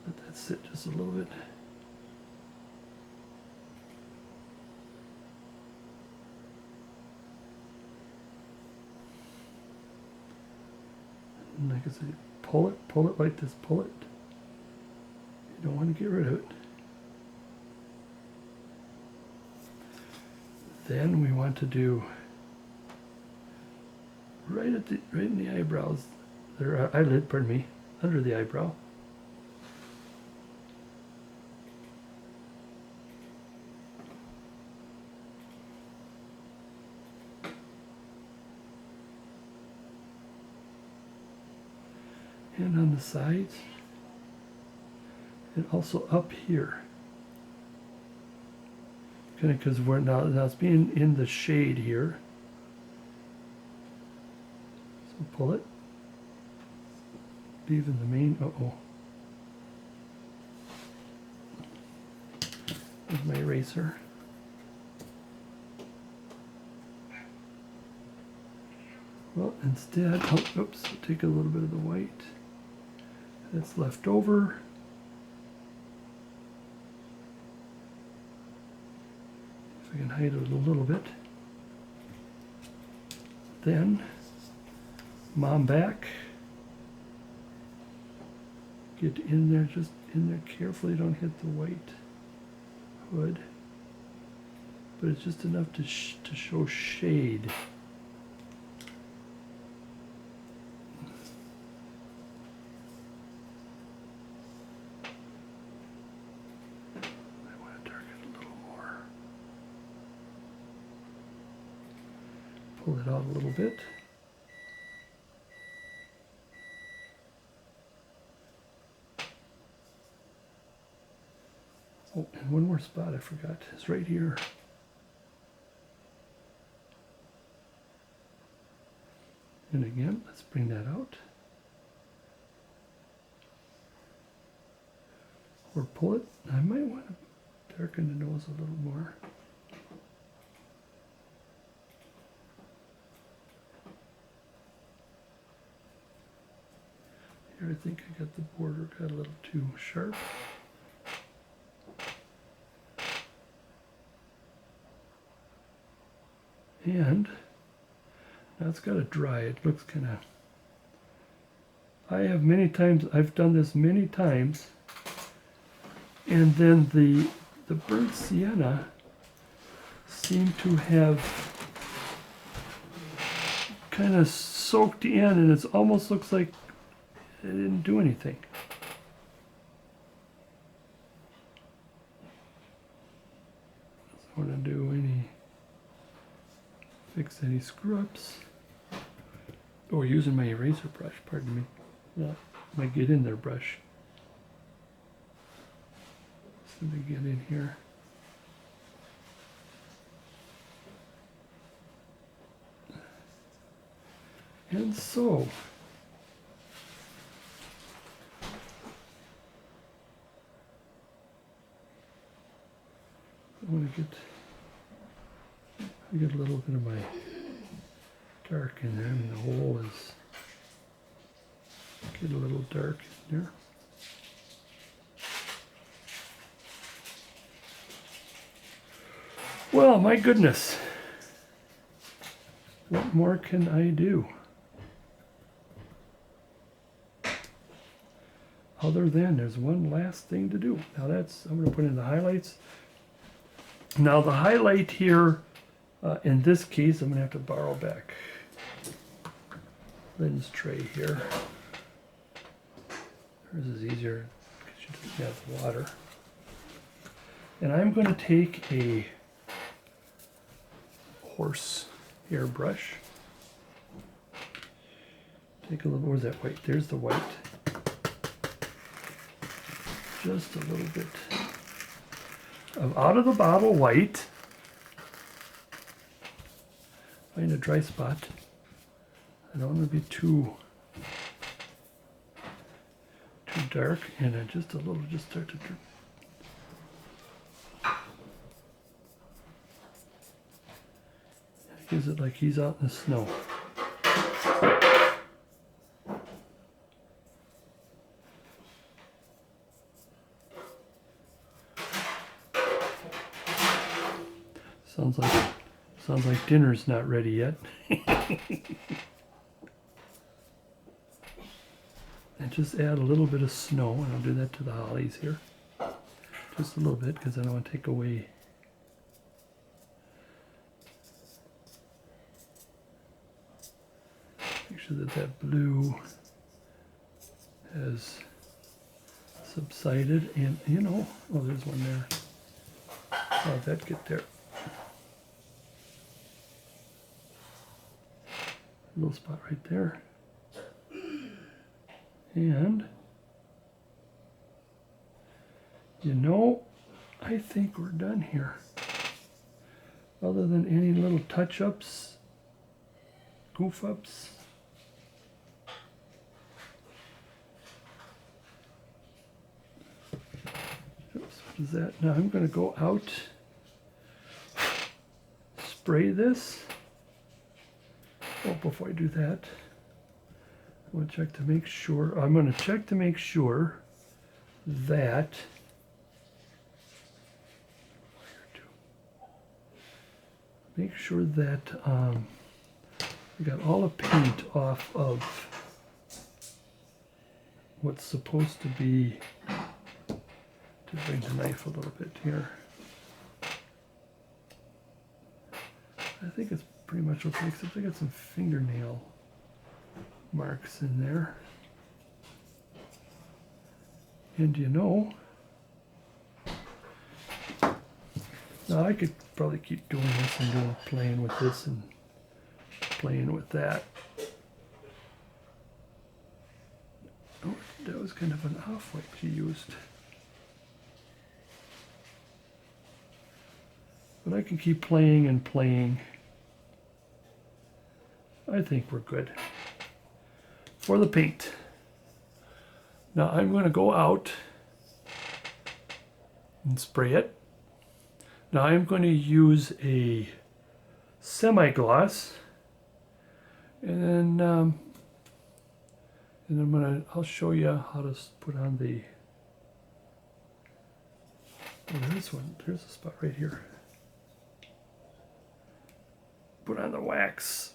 Let that sit just a little bit. And like I said, pull it like this, pull it. You don't want to get rid of it. Then we want to do right in the eyebrows, or eyelid, pardon me, under the eyebrow. And on the sides, and also up here. Kind of because we're now it's being in the shade here. So pull it. Leaving the main. There's my eraser. Well, instead, oops, take a little bit of the white that's left over. I can hide it a little bit. Then, mom back. Get in there, just in there carefully, don't hit the white hood. But it's just enough to show shade. I want to darken it a little more. Pull it out a little bit. Oh, and one more spot I forgot. It's right here. And again, let's bring that out. Or pull it. I might want to darken the nose a little more. Here I think I got the border got a little too sharp. And now it's got to dry. It looks kind of... I've done this many times, and then the burnt sienna seemed to have kind of soaked in, and it almost looks like it didn't do anything. Don't want to do any... fix any screw-ups. Oh, using my eraser brush, pardon me. Yeah, my get in there brush. So let me get in here. And so, I want to get a little bit of my dark in there, and the hole is get a little dark in there. Well, my goodness, what more can I do? Other than there's one last thing to do. Now that's, I'm going to put in the highlights. Now the highlight here, in this case, I'm going to have to borrow back Lynn's tray here. Hers is easier because she doesn't have the water. And I'm going to take a horse hair brush. Take a little, where's that white? There's the white. Just a little bit of out of the bottle white. Find a dry spot. I don't want to be too dark, and then just a little, just start to drip. Gives it like he's out in the snow. Sounds like dinner's not ready yet. And just add a little bit of snow, and I'll do that to the hollies here. Just a little bit, because I don't want to take away. Make sure that blue has subsided, and you know, oh, there's one there. How'd that get there? A little spot right there. And, you know, I think we're done here. Other than any little touch-ups, goof-ups. Oops, what is that? Now I'm going to go out, spray this. Oh, before I do that, I want to check to make sure. I'm going to check to make sure that make sure that we got all the paint off of what's supposed to be, to bring the knife a little bit here. I think it's pretty much okay, except I got some fingernail marks in there. And you know, now I could probably keep doing this and playing with this and playing with that. Oh, that was kind of an off-white she used. But I can keep playing and playing. I think we're good for the paint. Now I'm going to go out and spray it. Now I'm going to use a semi-gloss, and then I'll show you how to put on the. Oh, there's one. There's a spot right here. Put on the wax.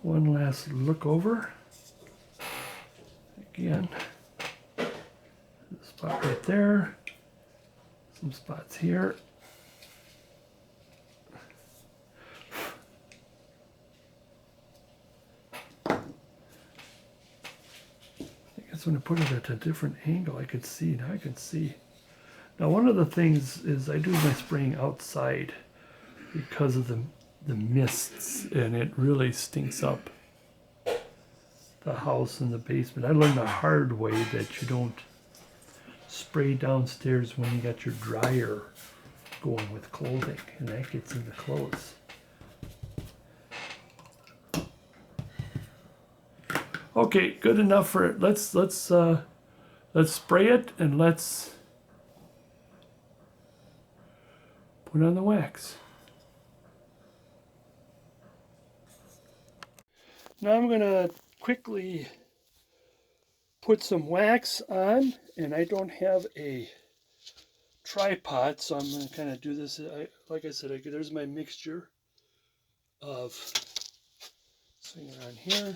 One last look over. Again, the spot right there. Some spots here. I guess when I put it at a different angle, I could see. Now I can see. Now one of the things is I do my spraying outside because of the mists, and it really stinks up the house and the basement. I learned the hard way that you don't spray downstairs when you got your dryer going with clothing, and that gets in the clothes. Okay, good enough for it. Let's spray it, and let's put on the wax. Now I'm going to quickly put some wax on, and I don't have a tripod, so I'm going to kind of do this. Like I said, there's my mixture of, swing it on here.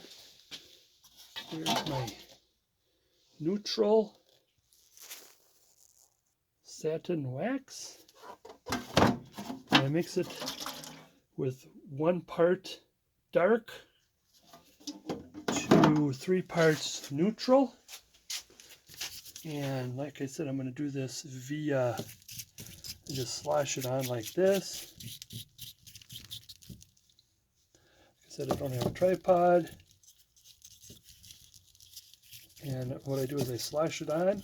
Here's my neutral satin wax. And I mix it with 1 part dark to 3 parts neutral. And like I said, I'm going to do this via, just slosh it on like this. Like I said, I don't have a tripod. And what I do is I slosh it on,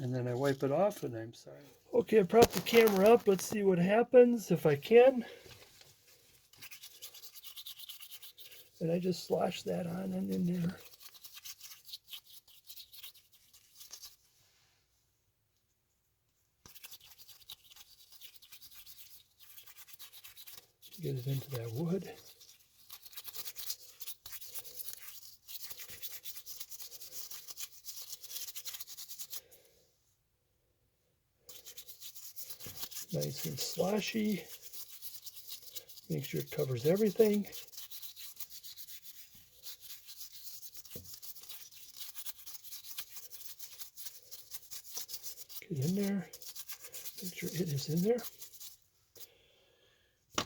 and then I wipe it off, and I'm sorry. Okay, I propped the camera up. Let's see what happens if I can. And I just slosh that on and in there. Get it into that wood. Nice and sloshy. Make sure it covers everything. Get in there. Make sure it is in there.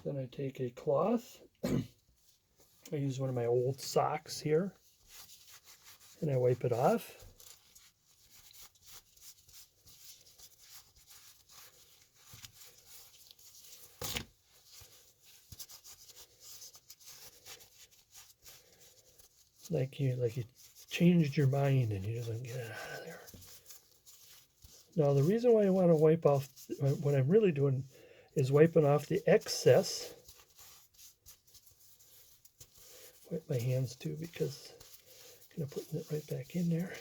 Then I take a cloth. I use one of my old socks here, and I wipe it off. Like you changed your mind and you just like, get it out of there. Now the reason why I want to wipe off, what I'm really doing is wiping off the excess. Wipe my hands too, because I'm going to put it right back in there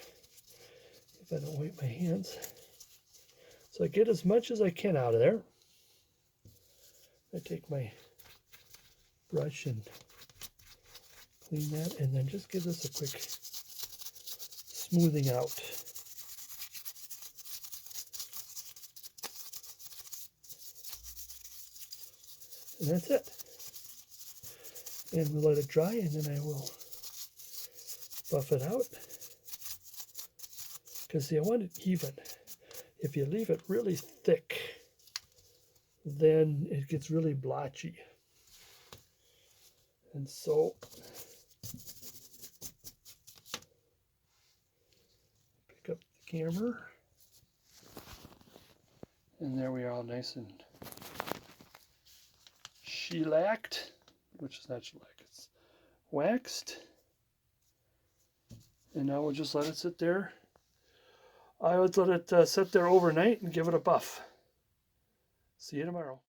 if I don't wipe my hands. So I get as much as I can out of there. I take my brush and clean that, and then just give this a quick smoothing out. And that's it. And we'll let it dry, and then I will buff it out. Because see, I want it even. If you leave it really thick, then it gets really blotchy. And so pick up the camera, and there we are, all nice and shellacked, which is not shellac, it's waxed. And now we'll just let it sit there. I would let it sit there overnight and give it a buff. See you tomorrow.